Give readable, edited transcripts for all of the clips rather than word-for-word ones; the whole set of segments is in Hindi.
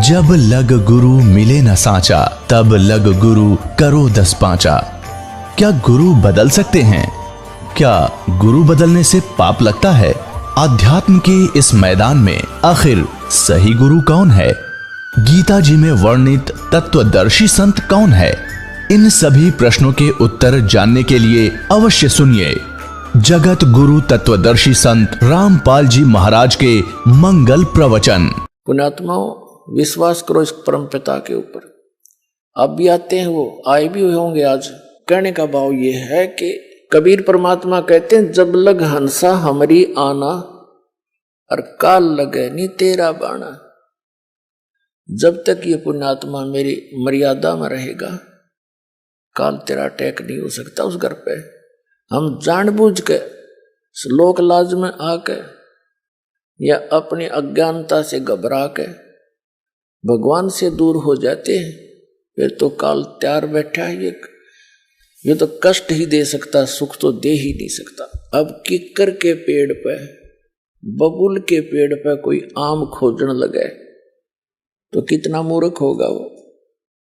जब लग गुरु मिले न साचा, तब लग गुरु करो 10 पांचा। क्या गुरु बदल सकते हैं? क्या गुरु बदलने से पाप लगता है? अध्यात्म के इस मैदान में आखिर सही गुरु कौन है? गीता जी में वर्णित तत्वदर्शी संत कौन है? इन सभी प्रश्नों के उत्तर जानने के लिए अवश्य सुनिए जगत गुरु तत्वदर्शी संत रामपाल जी महाराज के मंगल प्रवचन। पुण्यात्माओं, विश्वास करो इस परम पिता के ऊपर। अब भी आते हैं, वो आए भी हुए होंगे आज। कहने का भाव ये है कि कबीर परमात्मा कहते हैं, जब लग हंसा हमारी आना, और काल लगे नी तेरा बाणा। जब तक ये पुण्यात्मा मेरी मर्यादा में रहेगा, काल तेरा अटैक नहीं हो सकता उस घर पे। हम जानबूझ के लोक लाज में आके या अपनी अज्ञानता से घबरा के भगवान से दूर हो जाते हैं, फिर तो काल तैयार बैठा है। ये तो कष्ट ही दे सकता, सुख तो दे ही नहीं सकता। अब किक्कर के पेड़ पे, बबुल के पेड़ पे कोई आम खोजने लगे तो कितना मूर्ख होगा वो।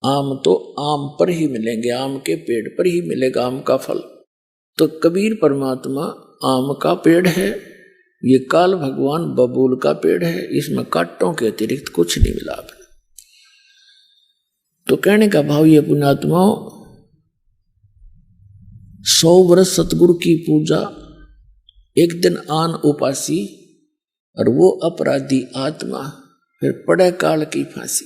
आम तो आम पर ही मिलेंगे, आम के पेड़ पर ही मिलेगा आम का फल। तो कबीर परमात्मा आम का पेड़ है, ये काल भगवान बबूल का पेड़ है। इसमें कांटों के अतिरिक्त कुछ नहीं मिला। तो कहने का भाव ये पुण्यात्माओं, 100 वर्ष सतगुरु की पूजा, एक दिन आन उपासी, और वो अपराधी आत्मा फिर पड़े काल की फांसी।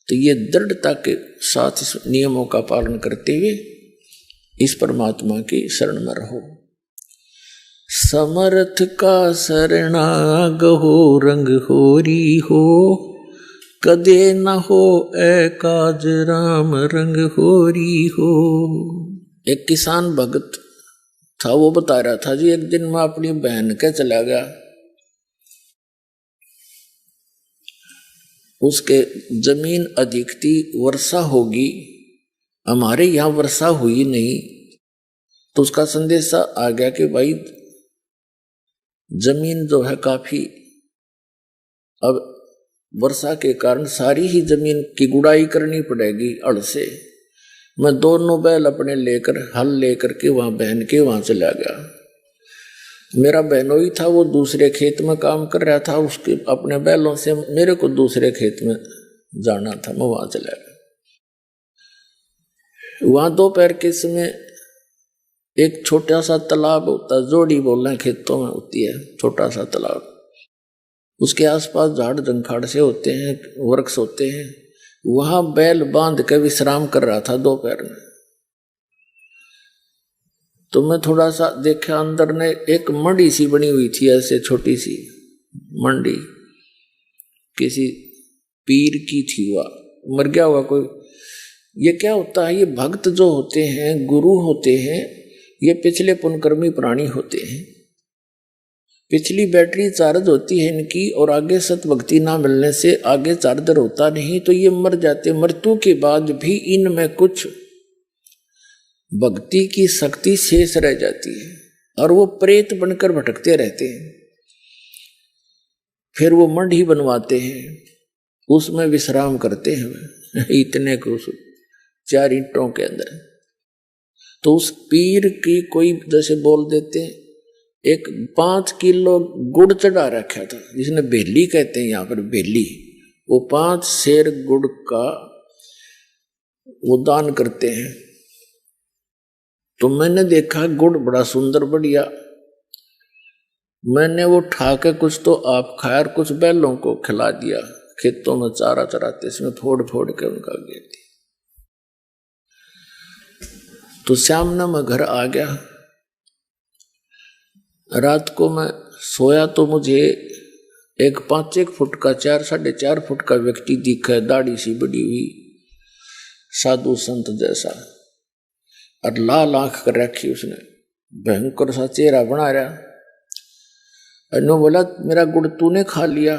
तो ये दृढ़ता के साथ इस नियमों का पालन करते हुए इस परमात्मा की शरण में रहो। समर्थ का शरणाग हो, रंग होरी हो, कदे न हो ए काज राम रंग होरी हो। एक किसान भगत था, वो बता रहा था जी, एक दिन मैं अपनी बहन के चला गया। उसके जमीन अधिक थी, वर्षा होगी, हमारे यहाँ वर्षा हुई नहीं। तो उसका संदेशा आ गया कि भाई जमीन जो है काफी, अब वर्षा के कारण सारी ही जमीन की गुड़ाई करनी पड़ेगी हल से। मैं दोनों बैल अपने लेकर, हल लेकर के वहां बहन के वहां चला गया। मेरा बहनोई था, वो दूसरे खेत में काम कर रहा था, उसके अपने बैलों से मेरे को दूसरे खेत में जाना था, मैं वहां चला गया। वहां दोपहर के समय एक छोटा सा तालाब होता, जोड़ी बोलना खेतों में होती है, छोटा सा तालाब। उसके आसपास झाड़ जंखाड़ से होते हैं, वृक्ष होते हैं। वहां बैल बांध के विश्राम कर रहा था दोपहर में। तो मैं थोड़ा सा देखा, अंदर ने एक मंडी सी बनी हुई थी, ऐसे छोटी सी मंडी, किसी पीर की थी। वह मर गया हुआ कोई। ये क्या होता है, ये भक्त जो होते हैं, गुरु होते हैं, ये पिछले पुनकर्मी प्राणी होते हैं। पिछली बैटरी चार्ज होती है इनकी, और आगे सत भक्ति ना मिलने से आगे चार्जर होता नहीं, तो ये मर जाते। मृत्यु के बाद भी इनमें कुछ भक्ति की शक्ति शेष रह जाती है, और वो प्रेत बनकर भटकते रहते हैं। फिर वो मंडी बनवाते हैं, उसमें विश्राम करते हैं इतने को 4 ईंटों के अंदर। तो उस पीर की कोई जैसे बोल देते हैं, एक 5 किलो गुड़ चढ़ा रखा था, जिसने बेली कहते हैं यहाँ पर, बेली। वो 5 सेर गुड़ का वो दान करते हैं। तो मैंने देखा गुड़ बड़ा सुंदर बढ़िया, मैंने वो उठा के कुछ तो आप खाया और कुछ बैलों को खिला दिया। खेतों में चारा चराते, इसमें फोड़ फोड़ के उनका गिर दिया। तो शाम ने मैं घर आ गया। रात को मैं सोया तो मुझे एक 5-1 फुट का, 4-4.5 फुट का व्यक्ति दिखा, दाढ़ी सी बड़ी हुई, साधु संत जैसा, और लाल आंख कर रखी उसने, भयंकर सा चेहरा बना रहा। अनु बोला, मेरा गुड़ तूने खा लिया?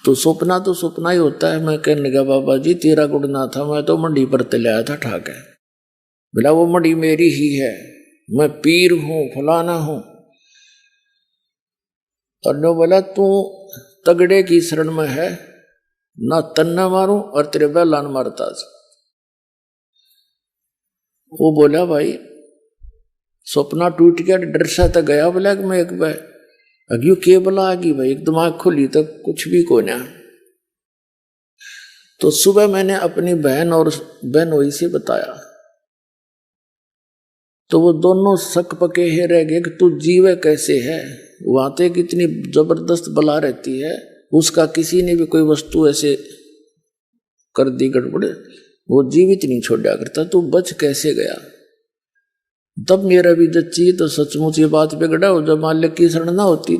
तो सपना ही होता है। मैं कहने लगा, बाबा जी तेरा गुड़ ना था, मैं तो मंडी पर ते लाया था ठा के। बोला, वो मंडी मेरी ही है, मैं पीर हूं, फलाना हूं। और नो बोला, तू तगड़े की शरण में है, ना तन्ना मारूं और तेरे बैलान मारता। वो बोला भाई सपना टूट गया, डर सा तो गया बोला कि मैं एक बार अग्यू के बोला आगी भाई एक दिमाग खुली तो कुछ भी को ना। तो सुबह मैंने अपनी बहन और बहनोई से बताया, तो वो दोनों शक पके ही रह गए कि तू जीवे कैसे है, वहां तक इतनी जबरदस्त बला रहती है, उसका किसी ने भी कोई वस्तु ऐसे कर दी गड़बड़, वो जीवित नहीं छोड़ा करता, तू बच कैसे गया। तब मेरा भी जच्ची तो सचमुच ये बात बिगड़ा हो, जब मालिक की शरण ना होती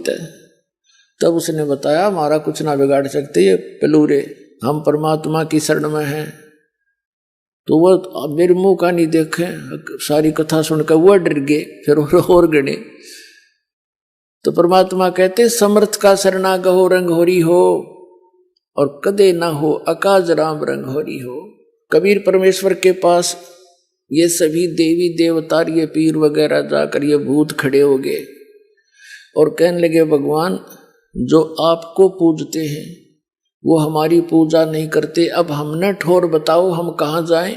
तब उसने बताया हमारा कुछ ना बिगाड़ सकते ये पलूरे, हम परमात्मा की शरण में हैं। तो वो मेरे मुंह का नहीं देखे, सारी कथा सुनकर वो डर गए, फिर और गणे। तो परमात्मा कहते समर्थ का शरणा गहो रंग होरी हो, और कदे ना हो अकाज राम रंग होरी हो। कबीर परमेश्वर के पास ये सभी देवी देवता ये पीर वगैरह जाकर ये भूत खड़े हो गए और कहने लगे भगवान जो आपको पूजते हैं वो हमारी पूजा नहीं करते, अब हमने ठोर बताओ हम कहाँ जाएं।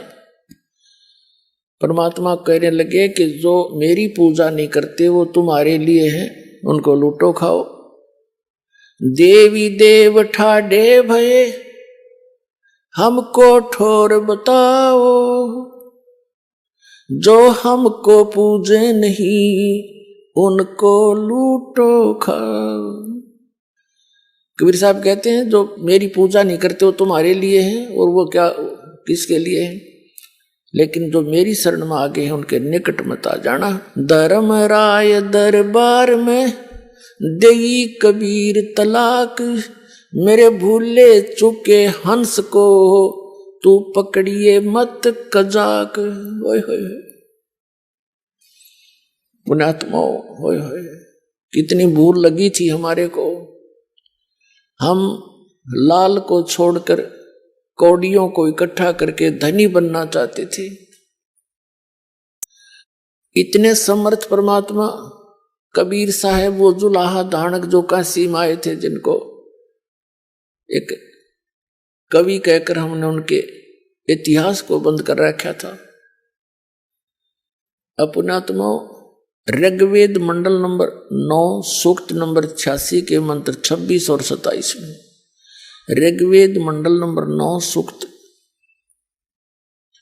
परमात्मा कहने लगे कि जो मेरी पूजा नहीं करते वो तुम्हारे लिए हैं, उनको लूटो खाओ। देवी देव ठाडे भये हमको ठोर बताओ, जो हमको पूजे नहीं उनको लूटो खाओ। कबीर साहब कहते हैं जो मेरी पूजा नहीं करते वो तुम्हारे लिए हैं, और वो क्या किसके लिए है, लेकिन जो मेरी शरण में आ गए हैं उनके निकट मत आ जाना। धर्म राय दरबार में देई कबीर तलाक, मेरे भूले चुके हंस को तू पकड़िए मत कजाक। होय होय पुण्यात्मा, होय होय कितनी भूल लगी थी हमारे को, हम लाल को छोड़कर कौड़ियों को इकट्ठा करके धनी बनना चाहते थे। इतने समर्थ परमात्मा कबीर साहब वो जुलाहा दानक जो काशी में आए थे, जिनको एक कवि कहकर हमने उनके इतिहास को बंद कर रखा था। अपनात्मा ऋग्वेद मंडल नंबर 9 सूक्त नंबर 86 के मंत्र 26 और 27 में, ऋग्वेद मंडल नंबर 9 सूक्त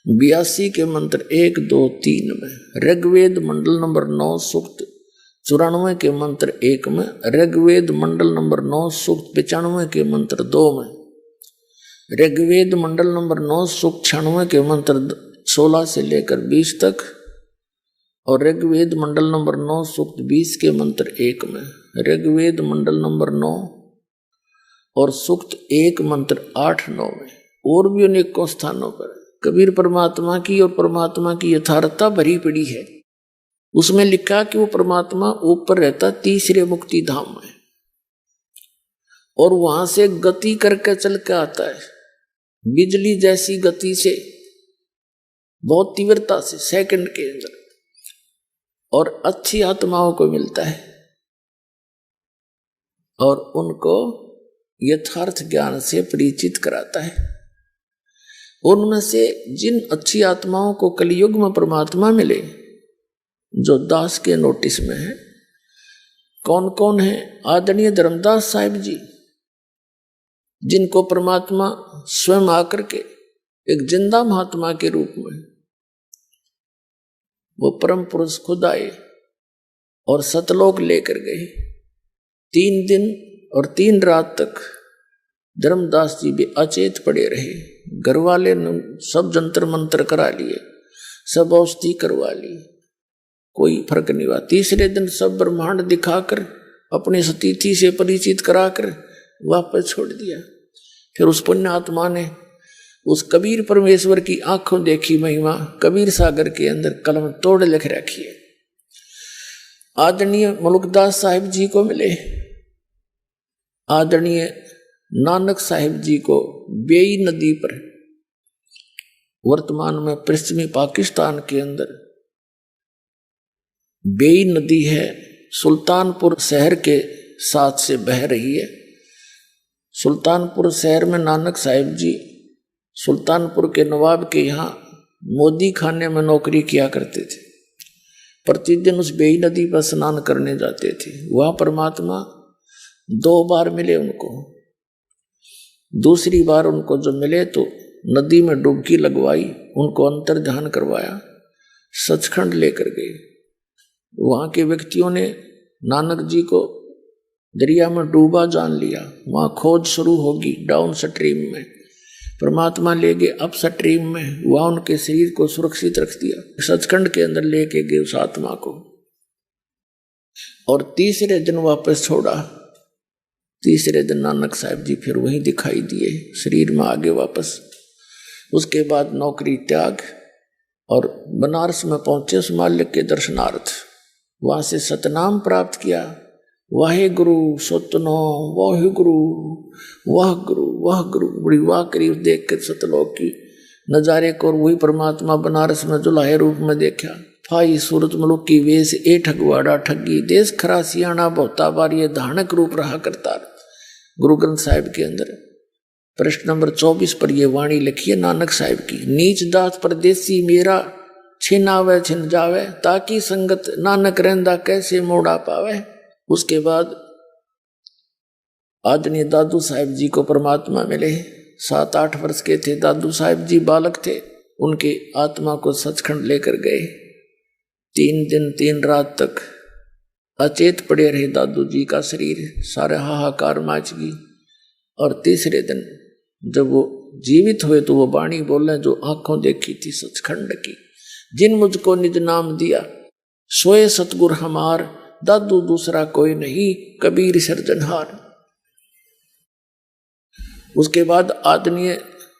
82 के मंत्र 1, 2, 3 में, ऋग्वेद मंडल नंबर 9 सूक्त 94 के मंत्र 1 में, ऋग्वेद मंडल नंबर 9 सूक्त 95 के मंत्र 2 में, ऋग्वेद मंडल नंबर 9 सूक्त 96 के मंत्र 16 से लेकर 20 तक, और ऋग्वेद मंडल नंबर 9 सूक्त 20 के मंत्र 1 में, ऋग्वेद मंडल नंबर 9 और सूक्त 1 मंत्र 8, 9 में, और भी अनेकों स्थानों पर कबीर परमात्मा की और परमात्मा की यथार्थता भरी पड़ी है। उसमें लिखा कि वो परमात्मा ऊपर रहता तीसरे मुक्ति धाम में, और वहां से गति करके चल के आता है, बिजली जैसी गति से, बहुत तीव्रता से, सेकंड के अंदर, और अच्छी आत्माओं को मिलता है और उनको यथार्थ ज्ञान से परिचित कराता है। उनमें से जिन अच्छी आत्माओं को कलयुग में परमात्मा मिले, जो दास के नोटिस में है, कौन कौन है? आदरणीय धर्मदास साहिब जी, जिनको परमात्मा स्वयं आकर के एक जिंदा महात्मा के रूप में, वो परम पुरुष खुद आए और सतलोक लेकर गए। 3 दिन और 3 रात तक धर्मदास जी भी अचेत पड़े रहे। घर वाले ने सब जंतर मंत्र करा लिए, सब औषधि करवा ली, कोई फर्क नहीं हुआ। तीसरे दिन सब ब्रह्मांड दिखाकर अपने सतीथि से परिचित कराकर वापस छोड़ दिया। फिर उस पुण्य आत्मा ने उस कबीर परमेश्वर की आंखों देखी महिमा कबीर सागर के अंदर कलम तोड़ लिख रखी है। आदरणीय मलुकदास साहिब जी को मिले, आदरणीय नानक साहिब जी को बेई नदी पर, वर्तमान में पश्चिमी पाकिस्तान के अंदर बेई नदी है, सुल्तानपुर शहर के साथ से बह रही है। सुल्तानपुर शहर में नानक साहिब जी सुल्तानपुर के नवाब के यहाँ मोदी खाने में नौकरी किया करते थे। प्रतिदिन उस बेई नदी पर स्नान करने जाते थे। वह परमात्मा 2 बार मिले उनको। दूसरी बार उनको जब मिले तो नदी में डुबकी लगवाई, उनको अंतर ध्यान करवाया, सचखंड लेकर गए। वहां के व्यक्तियों ने नानक जी को दरिया में डूबा जान लिया। वहां खोज शुरू होगी डाउन स्ट्रीम में। परमात्मा ले गए अप स्ट्रीम में। वहां उनके शरीर को सुरक्षित रख दिया, सचखंड के अंदर लेके गए उस आत्मा को, और तीसरे दिन वापस छोड़ा। तीसरे दिन नानक साहिब जी फिर वहीं दिखाई दिए, शरीर में आगे वापस। उसके बाद नौकरी त्याग और बनारस में पहुंचे उस मालिक के दर्शनार्थ। वहां से सतनाम प्राप्त किया, वाहे गुरु सतनो वाहे गुरु वाह गुरु वाह गुरु। बड़ी वाह करीब देख कर सतलोक की नजारे को, और वही परमात्मा बनारस में जुलाहे रूप में देखा। फाई सूरत मुलुक की वेश ए ठगवाड़ा ठगी, देश खरा सियाणा बहुता बार, ये धानक रूप रहा करता। गुरु ग्रंथ साहिब के अंदर प्रश्न नंबर 24 पर यह वाणी लिखी है नानक साहिब की। नीच दास परदेसी मेरा, छिनावे छिन जावे, ताकि संगत नानक रहंदा कैसे मोड़ा पावे। उसके बाद आदरणीय दादू साहिब जी को परमात्मा मिले। 7-8 वर्ष के थे दादू साहिब जी, बालक थे। उनके आत्मा को सचखंड लेकर गए। 3 दिन 3 रात तक अचेत पड़े रहे दादू जी का शरीर, सारे हाहाकार मच गई। और तीसरे दिन जब वो जीवित हुए तो वो वाणी बोले जो आंखों देखी थी सचखंड की। जिन मुझको निज नाम दिया, सोए सतगुर हमार, दादू दूसरा कोई नहीं, कबीर सिरजनहार। उसके बाद आदरणीय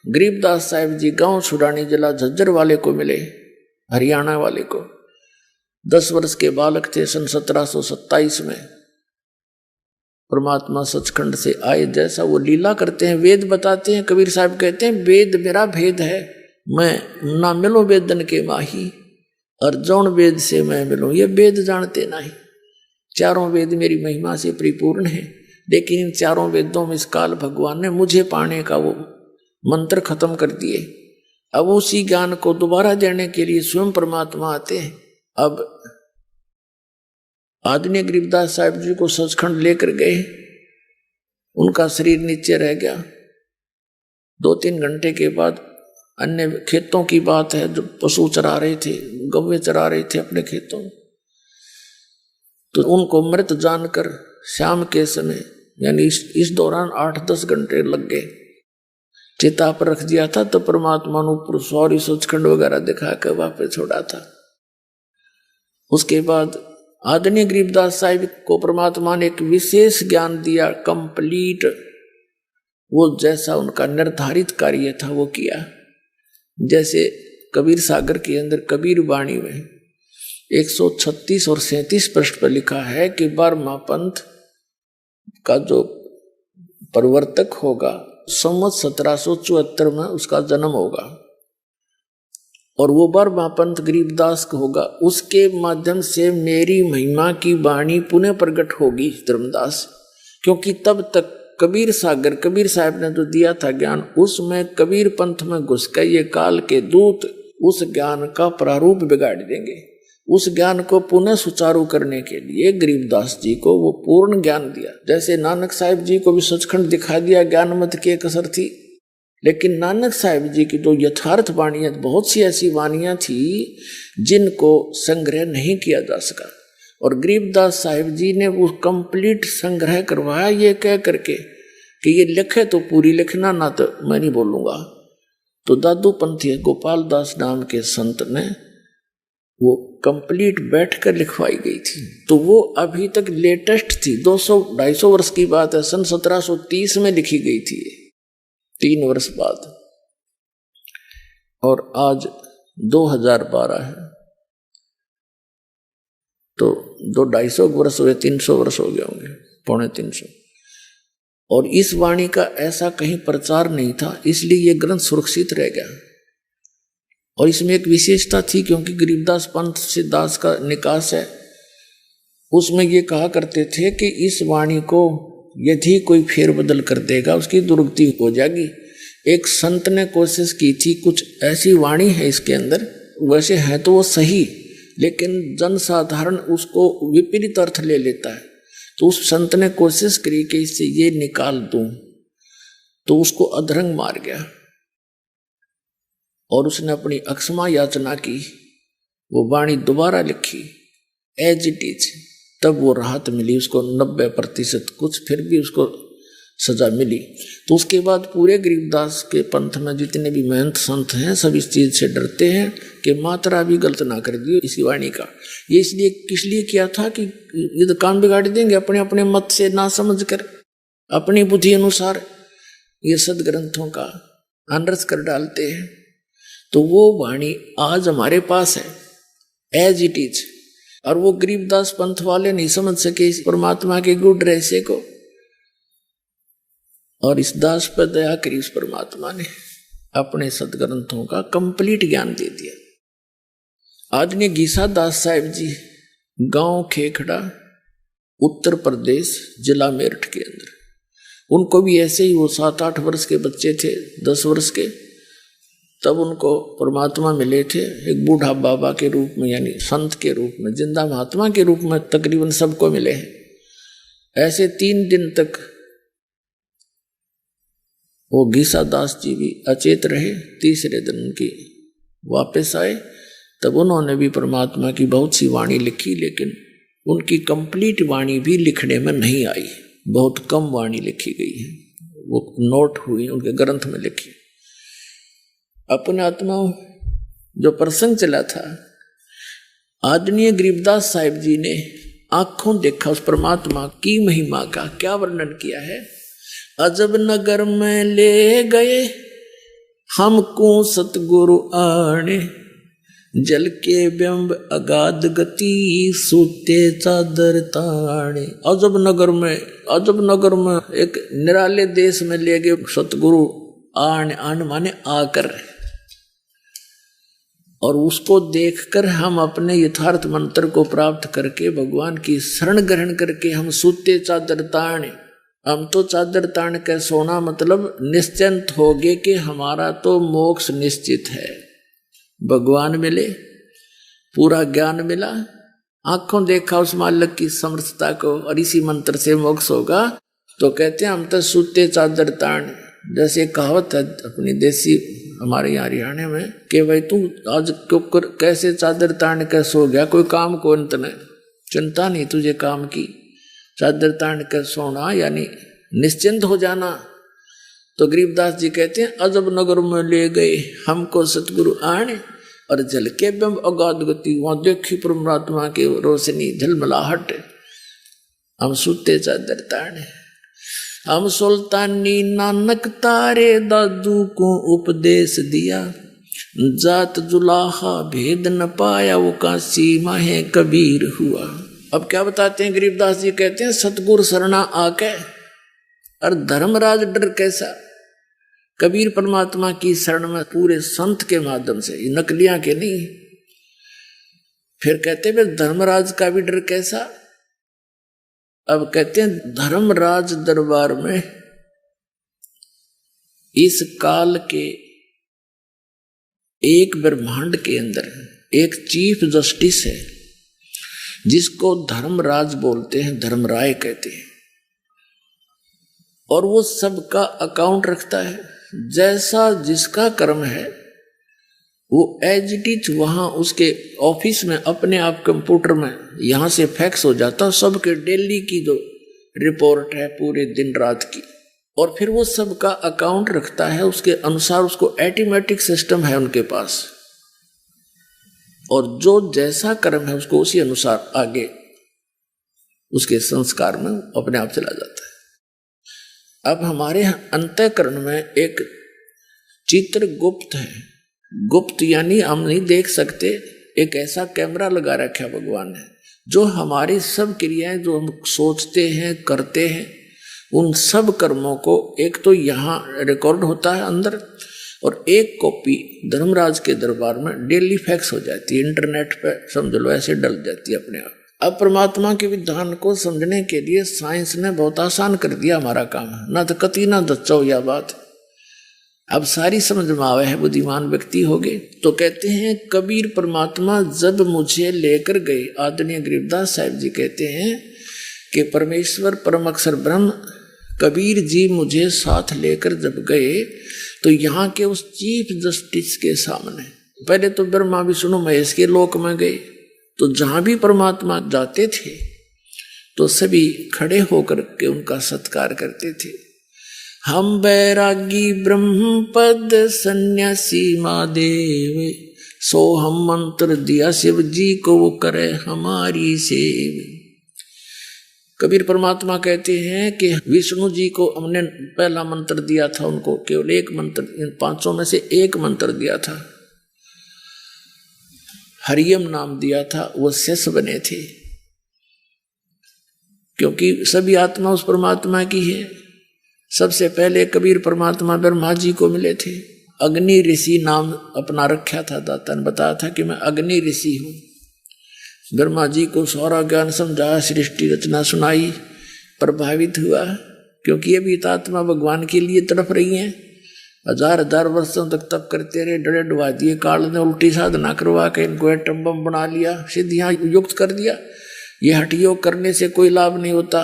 गरीबदास साहिब जी गांव छुड़ानी जिला झज्जर वाले को मिले, हरियाणा वाले को। 10 वर्ष के बालक थे। सन 1727 में परमात्मा सचखंड से आए। जैसा वो लीला करते हैं, वेद बताते हैं। कबीर साहब कहते हैं वेद मेरा भेद है, मैं ना मिलो वेदन के माही, और जौन वेद से मैं मिलूं ये वेद जानते नहीं। चारों वेद मेरी महिमा से परिपूर्ण है, लेकिन इन चारों वेदों में इस काल भगवान ने मुझे पाने का वो मंत्र खत्म कर दिए। अब उसी ज्ञान को दोबारा देने के लिए स्वयं परमात्मा आते हैं। अब आदरणीय गरीबदास साहिब जी को सचखंड लेकर गए। उनका शरीर नीचे रह गया। 2-3 घंटे के बाद अन्य खेतों की बात है, जो पशु चरा रहे थे, गौवे चरा रहे थे अपने खेतों, तो उनको मृत जानकर शाम के समय यानी इस दौरान 8-10 घंटे लग गए। चिता पर रख दिया था तो परमात्मा ने ऊपर सौरी सचखंड वगैरह दिखा कर वापस छोड़ा था। उसके बाद आदरणीय गरीबदास साहिब को परमात्मा ने एक विशेष ज्ञान दिया, कंप्लीट। वो जैसा उनका निर्धारित कार्य था वो किया। जैसे कबीर सागर के अंदर कबीर वाणी में 136 और 37 पृष्ठ पर लिखा है कि 12वां पंथ का जो प्रवर्तक होगा संवत 1774 में उसका जन्म होगा, और वो 12वां पंथ गरीबदास का होगा। उसके माध्यम से मेरी महिमा की वाणी पुनः प्रकट होगी धर्मदास। क्योंकि तब तक कबीर सागर कबीर साहब ने जो दिया था ज्ञान, उसमें कबीर पंथ में घुस कर ये काल के दूत उस ज्ञान का प्रारूप बिगाड़ देंगे। उस ज्ञान को पुनः सुचारू करने के लिए गरीबदास जी को वो पूर्ण ज्ञान दिया। जैसे नानक साहिब जी को भी सचखंड दिखा दिया, ज्ञान मत की कसर थी, लेकिन नानक साहिब जी की जो यथार्थ वाणियां, बहुत सी ऐसी वाणियां थी जिनको संग्रह नहीं किया जा सका, और गरीबदास साहिब जी ने वो कंप्लीट संग्रह करवाया, ये कह करके कि ये लिखे तो पूरी लिखना, ना तो मैं नहीं बोलूंगा। तो दादू पंथी गोपाल दास नाम के संत ने वो कंप्लीट बैठकर लिखवाई गई थी। तो वो अभी तक लेटेस्ट थी, 200-250 वर्ष की बात है। सन 1730 में लिखी गई थी, 3 वर्ष बाद, और आज 2012 है, तो 250 वर्ष हुए, 300 वर्ष हो गए होंगे, 250। और इस वाणी का ऐसा कहीं प्रचार नहीं था, इसलिए ये ग्रंथ सुरक्षित रह गया। और इसमें एक विशेषता थी, क्योंकि गरीबदास पंथ से दास का निकास है, उसमें ये कहा करते थे कि इस वाणी को यदि कोई फेरबदल कर देगा उसकी दुर्गति हो जाएगी। एक संत ने कोशिश की थी, कुछ ऐसी वाणी है इसके अंदर, वैसे है तो वो सही, लेकिन जनसाधारण उसको विपरीत अर्थ ले लेता है। तो उस संत ने कोशिश करी कि इससे ये निकाल दूं, तो उसको अधरंग मार गया और उसने अपनी अक्षमा याचना की, वो वाणी दोबारा लिखी एज इट इज, तब वो राहत मिली उसको 90%, कुछ फिर भी उसको सजा मिली। तो उसके बाद पूरे गरीबदास के पंथ में जितने भी महंत संत हैं सब इस चीज से डरते हैं कि मात्रा भी गलत ना कर दियो इसी वाणी का। ये इसलिए किस लिए किया था कि ये तो काम बिगाड़ देंगे, अपने अपने मत से ना समझ कर अपनी बुद्धि अनुसार ये सदग्रंथों का अनरस कर डालते हैं। तो वो वाणी आज हमारे पास है एज इट इज, और वो गरीबदास पंथ वाले नहीं समझ सके इस परमात्मा के गुण रहस्य को, और इस दास पर दया करी उस परमात्मा ने अपने सदग्रंथों का कंप्लीट ज्ञान दे दिया। आदरणीय गीसा दास साहिब जी, गांव खेखड़ा, उत्तर प्रदेश, जिला मेरठ के अंदर, उनको भी ऐसे ही वो 7-8 वर्ष के बच्चे थे, 10 वर्ष के, तब उनको परमात्मा मिले थे एक बूढ़ा बाबा के रूप में, यानी संत के रूप में, जिंदा महात्मा के रूप में तकरीबन सबको मिले हैं। ऐसे 3 दिन तक वो गीसा दास जी भी अचेत रहे। तीसरे दिन उनकी वापस आए, तब उन्होंने भी परमात्मा की बहुत सी वाणी लिखी, लेकिन उनकी कंप्लीट वाणी भी लिखने में नहीं आई, बहुत कम वाणी लिखी गई है, वो नोट हुई उनके ग्रंथ में लिखी। अपने आत्मा जो प्रसंग चला था, आदरणीय गरीबदास साहिब जी ने आंखों देखा उस परमात्मा की महिमा का। क्या वर्णन किया है? अजब नगर में ले गए हमको सतगुरु आने, जल के बिंब अगाध गति सूते चादर ताने। अजब नगर में एक निराले देश में ले गए सतगुरु आन माने आकर, और उसको देखकर हम अपने यथार्थ मंत्र को प्राप्त करके भगवान की शरण ग्रहण करके हम सूते चादर ताने। हम तो चादर तान के सोना, मतलब निश्चिंत हो गए कि हमारा तो मोक्ष निश्चित है, भगवान मिले, पूरा ज्ञान मिला, आंखों देखा उस मालिक की समर्थता को, और इसी मंत्र से मोक्ष होगा। तो कहते हैं हम तो सूते चादर तान, जैसे कहावत है अपनी देसी हमारे यहाँ हरियाणा में कि भाई तू आज कैसे चादर तान के सो गया, कोई काम को अंत नहीं, चिंता नहीं तुझे काम की, चादर तान के सोना यानी निश्चिंत हो जाना। तो गरीबदास जी कहते हैं अजब नगर में ले गए हमको सतगुरु आने, और जल के बिंब अगाध गति, वहां देखी परमात्मा की रोशनी झलमलाहट, हम सूते चादर ताने। हम सुल्तानी नानक तारे दादू को उपदेश दिया, जात जुलाहा भेद न पाया वो काशी माहे कबीर हुआ। अब क्या बताते हैं गरीबदास जी, कहते हैं सतगुरु शरणा आके, और धर्मराज डर कैसा। कबीर परमात्मा की शरण में पूरे संत के माध्यम से, ये नकलियां के नहीं। फिर कहते हैं धर्मराज का भी डर कैसा। अब कहते हैं धर्मराज दरबार में इस काल के एक ब्रह्मांड के अंदर एक चीफ जस्टिस है जिसको धर्मराज बोलते हैं, धर्मराय कहते हैं, और वो सबका अकाउंट रखता है। जैसा जिसका कर्म है वो एज इट इज वहां उसके ऑफिस में अपने आप कंप्यूटर में यहां से फैक्स हो जाता, सबके डेली की जो रिपोर्ट है पूरे दिन रात की, और फिर वो सबका अकाउंट रखता है, उसके अनुसार उसको ऑटोमेटिक सिस्टम है उनके पास, और जो जैसा कर्म है उसको उसी अनुसार आगे उसके संस्कार में अपने आप चला जाता है। अब हमारे अंतःकरण में एक चित्र गुप्त है, गुप्त यानी हम नहीं देख सकते, एक ऐसा कैमरा लगा रखा भगवान ने जो हमारी सब क्रियाएं जो हम सोचते हैं करते हैं उन सब कर्मों को एक तो यहाँ रिकॉर्ड होता है अंदर, और एक कॉपी धर्मराज के दरबार में डेली फैक्स हो जाती है, इंटरनेट पे समझ लो ऐसे डल जाती है अपने आप। अब परमात्मा के विधान को समझने के लिए साइंस ने बहुत आसान कर दिया हमारा काम, ना तो कति ना दच्चो या बात। अब सारी समझ में आवे है, बुद्धिमान व्यक्ति हो गए। तो कहते हैं कबीर परमात्मा जब मुझे लेकर गए, आदरणीय गरीबदास साहिब जी कहते हैं कि परमेश्वर परम अक्षर ब्रह्म कबीर जी मुझे साथ लेकर जब गए तो यहाँ के उस चीफ जस्टिस के सामने, पहले तो ब्रह्मा विष्णु महेश के लोक में गए, तो जहां भी परमात्मा जाते थे तो सभी खड़े होकर के उनका सत्कार करते थे। हम बैरागी ब्रह्म पद सन्यासी महादेव, सो हम मंत्र दिया शिव जी को, वो करे हमारी सेव। कबीर परमात्मा कहते हैं कि विष्णु जी को हमने पहला मंत्र दिया था, उनको केवल एक मंत्र, इन 500 में से एक मंत्र दिया था, हरियम नाम दिया था, वो शेष बने थे, क्योंकि सभी आत्मा उस परमात्मा की है। सबसे पहले कबीर परमात्मा ब्रह्मा जी को मिले थे, अग्नि ऋषि नाम अपना रखा था, दाता ने बताया था कि मैं अग्नि ऋषि हूँ। ब्रह्मा जी को सारा ज्ञान समझाया, सृष्टि रचना सुनाई, प्रभावित हुआ, क्योंकि ये भी आत्मा भगवान के लिए तड़प रही हैं। 1000 वर्षों तक तप करते रहे, डरे डुबा दिए, काल ने उल्टी साधना करवा के इनको एटम बम बना लिया, सिद्धियां युक्त कर दिया। ये हठ योग करने से कोई लाभ नहीं होता,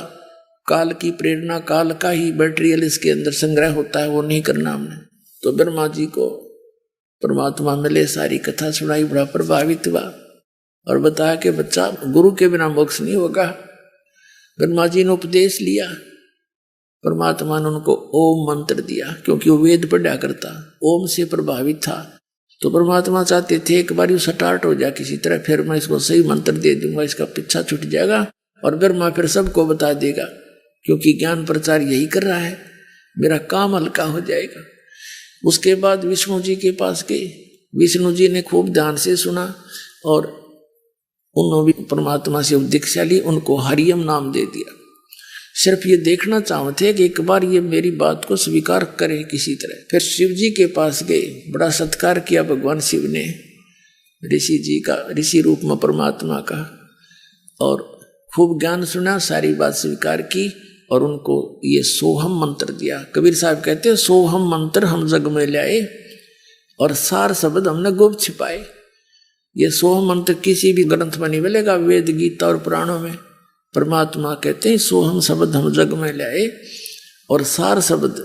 काल की प्रेरणा, काल का ही मटेरियल इसके अंदर संग्रह होता है, वो नहीं करना हमने। तो ब्रह्मा जी को परमात्मा मिले, सारी कथा सुनाई, बड़ा प्रभावित हुआ और बताया कि बच्चा गुरु के बिना मोक्ष नहीं होगा। ब्रह्मा जी ने उपदेश लिया, परमात्मा ने उनको ओम मंत्र दिया, क्योंकि वो वेद पढ़ा करता, ओम से प्रभावित था। तो परमात्मा चाहते थे एक बार स्टार्ट हो जाए किसी तरह, फिर मैं इसको सही मंत्र दे दूंगा, इसका पीछा छूट जाएगा और ब्रह्मा फिर सबको बता देगा, क्योंकि ज्ञान प्रचार यही कर रहा है, मेरा काम हल्का हो जाएगा। उसके बाद विष्णु जी के पास गए, विष्णु जी ने खूब ध्यान से सुना और उन्होंने भी परमात्मा से दीक्षा ली, उनको हरियम नाम दे दिया। सिर्फ ये देखना चाहते कि एक बार ये मेरी बात को स्वीकार करे किसी तरह। फिर शिव जी के पास गए, बड़ा सत्कार किया भगवान शिव ने ऋषि जी का, ऋषि रूप में परमात्मा का, और खूब ज्ञान सुना, सारी बात स्वीकार की और उनको ये सोहम मंत्र दिया। कबीर साहब कहते हैं सोहम मंत्र हम जग में लाए और सार शब्द हमने गुप्त छिपाए। ये सोहम मंत्र किसी भी ग्रंथ में नहीं मिलेगा, वेद गीता और पुराणों में। परमात्मा कहते हैं सोहम शब्द हम जग में लाए और सार शब्द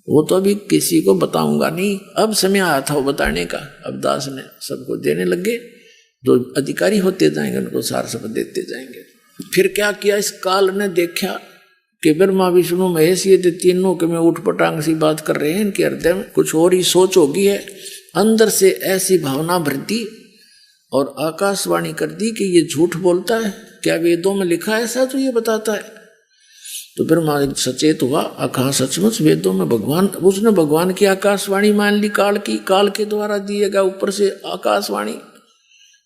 वो तो अभी किसी को बताऊंगा नहीं, अब समय आया था वो बताने का। अब दास ने सबको देने लगे, जो अधिकारी होते जाएंगे उनको सार शब्द देते जाएंगे। फिर क्या किया, इस काल ने देखा कि ब्रह्मा विष्णु महेश ये तीनों के में उठ पटांग सी बात कर रहे हैं, इनके हृदय में कुछ और ही सोच होगी है। अंदर से ऐसी भावना भर दी और आकाशवाणी कर दी कि ये झूठ बोलता है, क्या वेदों में लिखा है ऐसा तो ये बताता है। तो ब्रह्मा सचेत हुआ, कहा सचमुच वेदों में भगवान, उसने भगवान की आकाशवाणी मान ली, काल की, काल के द्वारा दिएगा ऊपर से आकाशवाणी,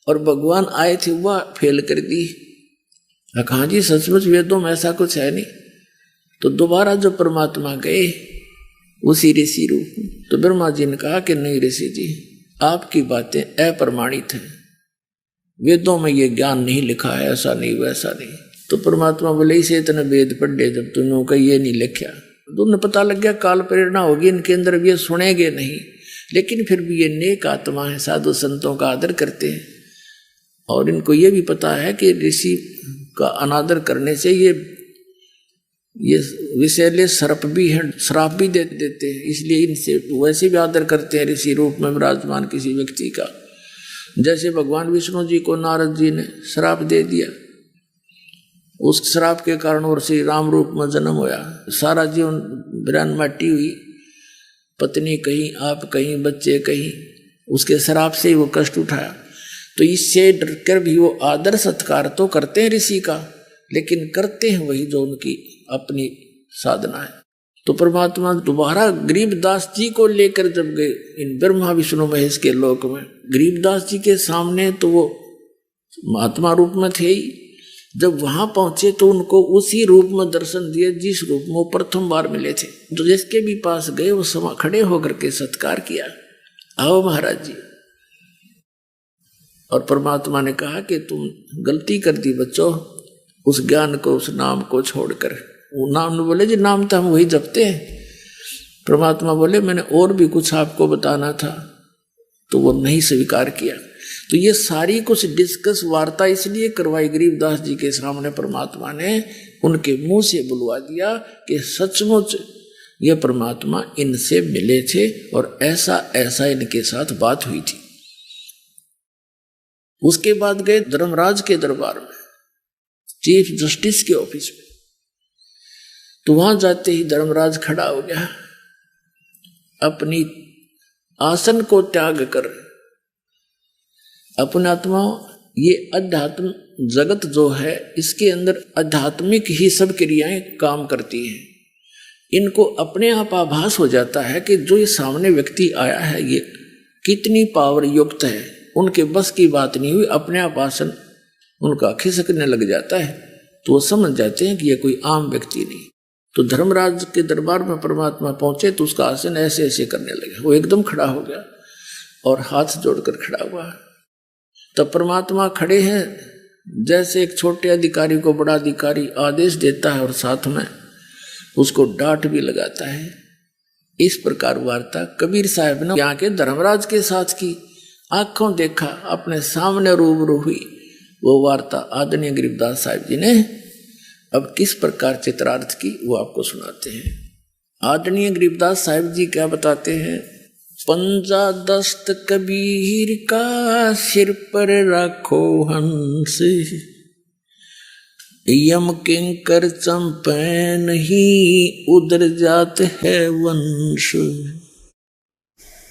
और भगवान आए थे वह फेल कर दी। कहा जी सचमुच वेदों में ऐसा कुछ है नहीं। तो दोबारा जो परमात्मा गए उसी ऋषि रूप, तो ब्रह्मा जी ने कहा कि नहीं ऋषि जी, आपकी बातें अप्रमाणित हैं, वेदों में ये ज्ञान नहीं लिखा है, ऐसा नहीं वैसा नहीं। तो परमात्मा बोले इसे इतने वेद पढ़े जब तुमने का ये नहीं लिखा, तो उन्हें पता लग गया काल प्रेरणा होगी इनके अंदर, ये सुनेंगे नहीं, लेकिन फिर भी ये नेक आत्मा है, साधु संतों का आदर करते हैं और इनको ये भी पता है कि ऋषि का अनादर करने से ये विषैले सर्प भी हैं, श्राप भी दे देते हैं, इसलिए इनसे वैसे भी आदर करते हैं ऋषि रूप में विराजमान किसी व्यक्ति का। जैसे भगवान विष्णु जी को नारद जी ने श्राप दे दिया, उस श्राप के कारण और श्री राम रूप में जन्म होया, सारा जीवन बिरान माटी हुई, पत्नी कहीं, आप कहीं, बच्चे कहीं, उसके श्राप से ही वो कष्ट उठाया। तो इससे डरकर भी वो आदर सत्कार तो करते हैं ऋषि का, लेकिन करते हैं वही जो उनकी अपनी साधना है। तो परमात्मा दोबारा गरीबदास जी को लेकर जब गए इन ब्रह्मा विष्णु महेश के लोक में, गरीबदास जी के सामने तो वो महात्मा रूप में थे ही, जब वहां पहुंचे तो उनको उसी रूप में दर्शन दिए जिस रूप में वो प्रथम बार मिले थे। तो जिसके भी पास गए वो खड़े होकर के सत्कार किया, आओ महाराज जी। और परमात्मा ने कहा कि तुम गलती कर दी बच्चों, उस ज्ञान को, उस नाम को छोड़कर। वो नाम बोले जी नाम तो हम वही जपते हैं। परमात्मा बोले मैंने और भी कुछ आपको बताना था, तो वो नहीं स्वीकार किया। तो ये सारी कुछ डिस्कस वार्ता इसलिए करवाई गरीबदास जी के सामने, परमात्मा ने उनके मुंह से बुलवा दिया कि सचमुच ये परमात्मा इनसे मिले थे और ऐसा ऐसा इनके साथ बात हुई थी। उसके बाद गए धर्मराज के दरबार में, चीफ जस्टिस के ऑफिस में। तो वहां जाते ही धर्मराज खड़ा हो गया, अपनी आसन को त्याग कर। अपने आत्मा, ये अध्यात्म जगत जो है इसके अंदर आध्यात्मिक ही सब क्रियाएं काम करती हैं। इनको अपने आप आभास हो जाता है कि जो ये सामने व्यक्ति आया है ये कितनी पावर युक्त है। उनके बस की बात नहीं हुई, अपने आप आसन उनका खिसकने लग जाता है, तो वो समझ जाते हैं कि ये कोई आम व्यक्ति नहीं। तो धर्मराज के दरबार में परमात्मा पहुंचे तो उसका आसन ऐसे ऐसे करने लगे। वो एकदम खड़ा हो गया और हाथ जोड़कर खड़ा हुआ। तब परमात्मा खड़े हैं, जैसे एक छोटे अधिकारी को बड़ा अधिकारी आदेश देता है और साथ में उसको डांट भी लगाता है। इस प्रकार वार्ता कबीर साहब ने यहाँ के धर्मराज के साथ की। आंखों देखा, अपने सामने रूबरू हुई वो वार्ता आदरणीय गरीबदास साहिब जी ने अब किस प्रकार चित्रार्थ की वो आपको सुनाते हैं। आदरणीय गरीबदास साहिब जी क्या बताते हैं। पंजा दस्त कबीर का सिर पर रखो हंस, यम किंकर चंपे नहीं उधर जात है वंश।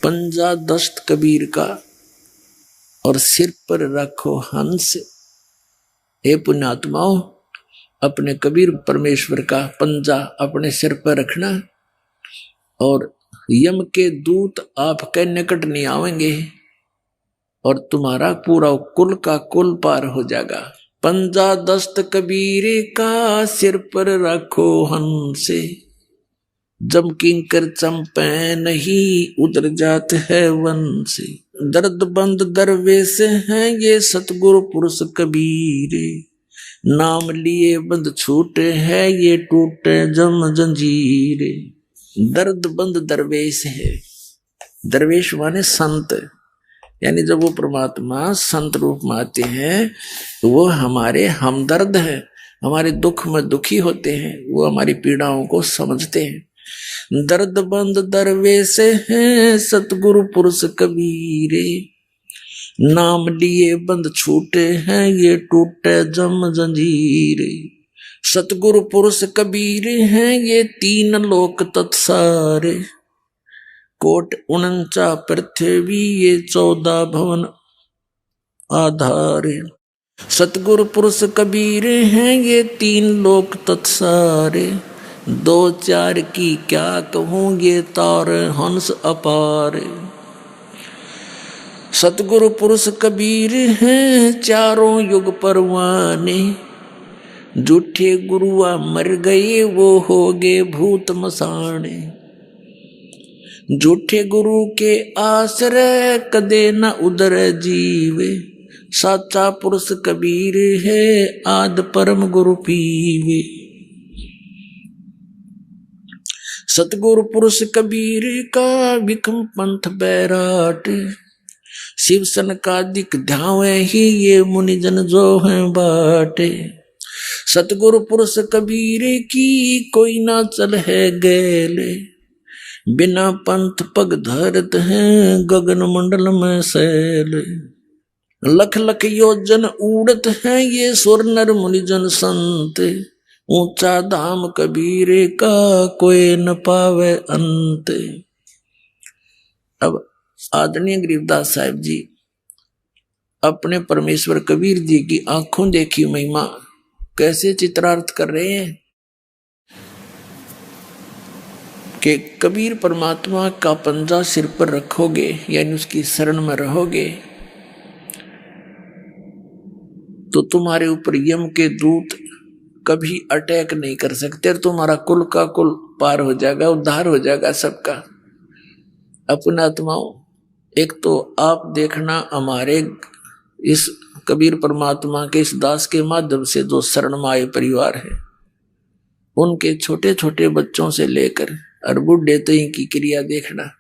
पंजा दस्त कबीर का और सिर पर रखो हंस। हे पुण्यात्माओं, अपने कबीर परमेश्वर का पंजा अपने सिर पर रखना और यम के दूत आपके निकट नहीं आवेंगे और तुम्हारा पूरा कुल का कुल पार हो जाएगा। पंजा दस्त कबीर का सिर पर रखो हंसे, जम किंकर चंपे नहीं उधर जात है वंश। दर्द बंद दरवेश हैं ये सतगुरु पुरुष कबीर, नाम लिए बंद छूटे है ये टूटे जम जंजीर। दर्द बंद दरवेश है, दरवेश माने संत, यानी जब वो परमात्मा संत रूप में आते हैं तो वो हमारे हमदर्द हैं, हमारे दुख में दुखी होते हैं, वो हमारी पीड़ाओं को समझते हैं। दर्द बंद दरवेश हैं सतगुरु पुरुष कबीरे, नाम लिए बंद छूटे हैं ये टूटे जम जंजीरे। सतगुरु पुरुष कबीर हैं ये तीन लोक तत्सारे, कोट 49 पृथ्वी ये 14 भवन आधारे। सतगुरु पुरुष कबीर हैं ये तीन लोक तत्सारे, 2-4 की क्या कहूँ ये तार हंस अपारे। सतगुरु पुरुष कबीर हैं चारों युग परवाने, झूठे गुरुआ मर गए वो हो गए भूत मसाने। झूठे गुरु के आश्रय कदे न उदर जीवे, साचा पुरुष कबीर है आद परम गुरु पीवे। सतगुरु पुरुष कबीर का विकम पंथ बैराट, शिव सन का दिक ध्यावे ही ये मुनिजन जो है बाटे। सतगुरु पुरुष कबीर की कोई ना चल है गेले, बिना पंथ पग धरत हैं गगन मंडल में सैल। लख लख योजन उड़त हैं ये सुर नर मुनिजन संत, ऊंचा धाम कबीर का कोई न पावे अंत। अब आदरणीय गरीबदास साहिब जी अपने परमेश्वर कबीर जी की आंखों देखी महिमा कैसे चित्रार्थ कर रहे हैं कि कबीर परमात्मा का पंजा सिर पर रखोगे यानी उसकी शरण में रहोगे तो तुम्हारे ऊपर यम के दूत कभी अटैक नहीं कर सकते और तुम्हारा कुल का कुल पार हो जाएगा, उद्धार हो जाएगा सबका। अपना आत्माओं, एक तो आप देखना हमारे इस कबीर परमात्मा के इस दास के माध्यम से जो शरण में आए परिवार है, उनके छोटे छोटे बच्चों से लेकर और बुढ़े तक की क्रिया देखना।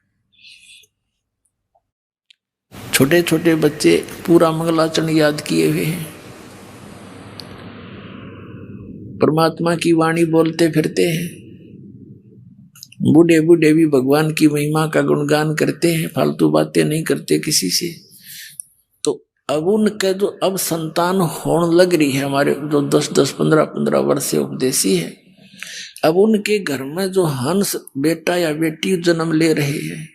छोटे छोटे बच्चे पूरा मंगलाचरण याद किए हुए हैं, परमात्मा की वाणी बोलते फिरते हैं। बूढ़े बूढ़े भी भगवान की महिमा का गुणगान करते हैं, फालतू बातें नहीं करते किसी से। तो अब उनके जो अब संतान होने लग रही है, हमारे जो 10-10, 15-15 वर्ष से उपदेशी है, अब उनके घर में जो हंस बेटा या बेटी जन्म ले रहे हैं,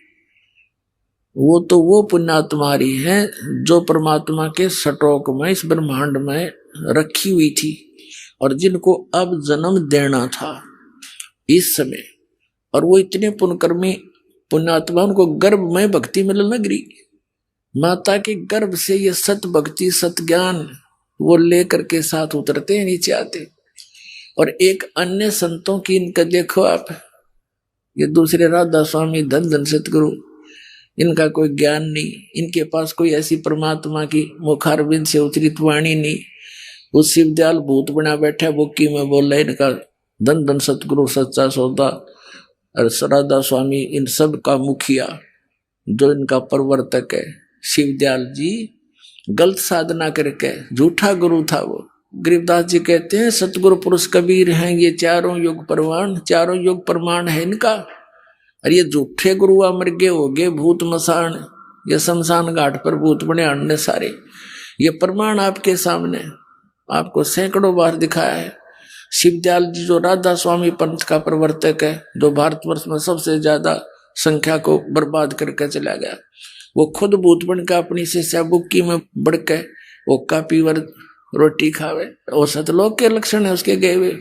वो पुण्यात्मा रही है जो परमात्मा के सटोक में इस ब्रह्मांड में रखी हुई थी, और जिनको अब जन्म देना था इस समय। और वो इतने पुण्यकर्मी पुण्यात्मा, उनको गर्भ में भक्ति मिलने लग रही। माता के गर्भ से ये सत भक्ति सत ज्ञान वो लेकर के साथ उतरते हैं, नीचे आते। और एक अन्य संतों की इनका देखो आप, ये दूसरे राधा स्वामी धन धन सतगुरु, इनका कोई ज्ञान नहीं, इनके पास कोई ऐसी परमात्मा की मुखारबिंद से उतरित वाणी नहीं। वो शिवदयाल भूत बना बैठा, बुक्की में बोल रहे इनका धन धन सतगुरु सच्चा सौदा। और राधा स्वामी इन सब का मुखिया जो इनका प्रवर्तक है शिवदयाल जी, गलत साधना करके झूठा गुरु था वो। गरीबदास जी कहते हैं सतगुरु पुरुष कबीर हैं ये चारों युग प्रमाण, चारों युग प्रमाण है इनका। और ये झूठे गुरु अमर गए हो गए भूत मसान, ये शमशान घाट पर भूत बने आणने सारे। ये प्रमाण आपके सामने आपको सैकड़ों बार दिखाया है। शिवदयाल जी जो राधा स्वामी पंथ का प्रवर्तक है, जो भारतवर्ष में सबसे ज्यादा संख्या को बर्बाद करके चला गया, वो खुद भूत बन का अपनी शिष्या बुक्की में बढ़ के वो कापीवर रोटी खावे, और सतलोक के लक्षण है उसके गए हुए।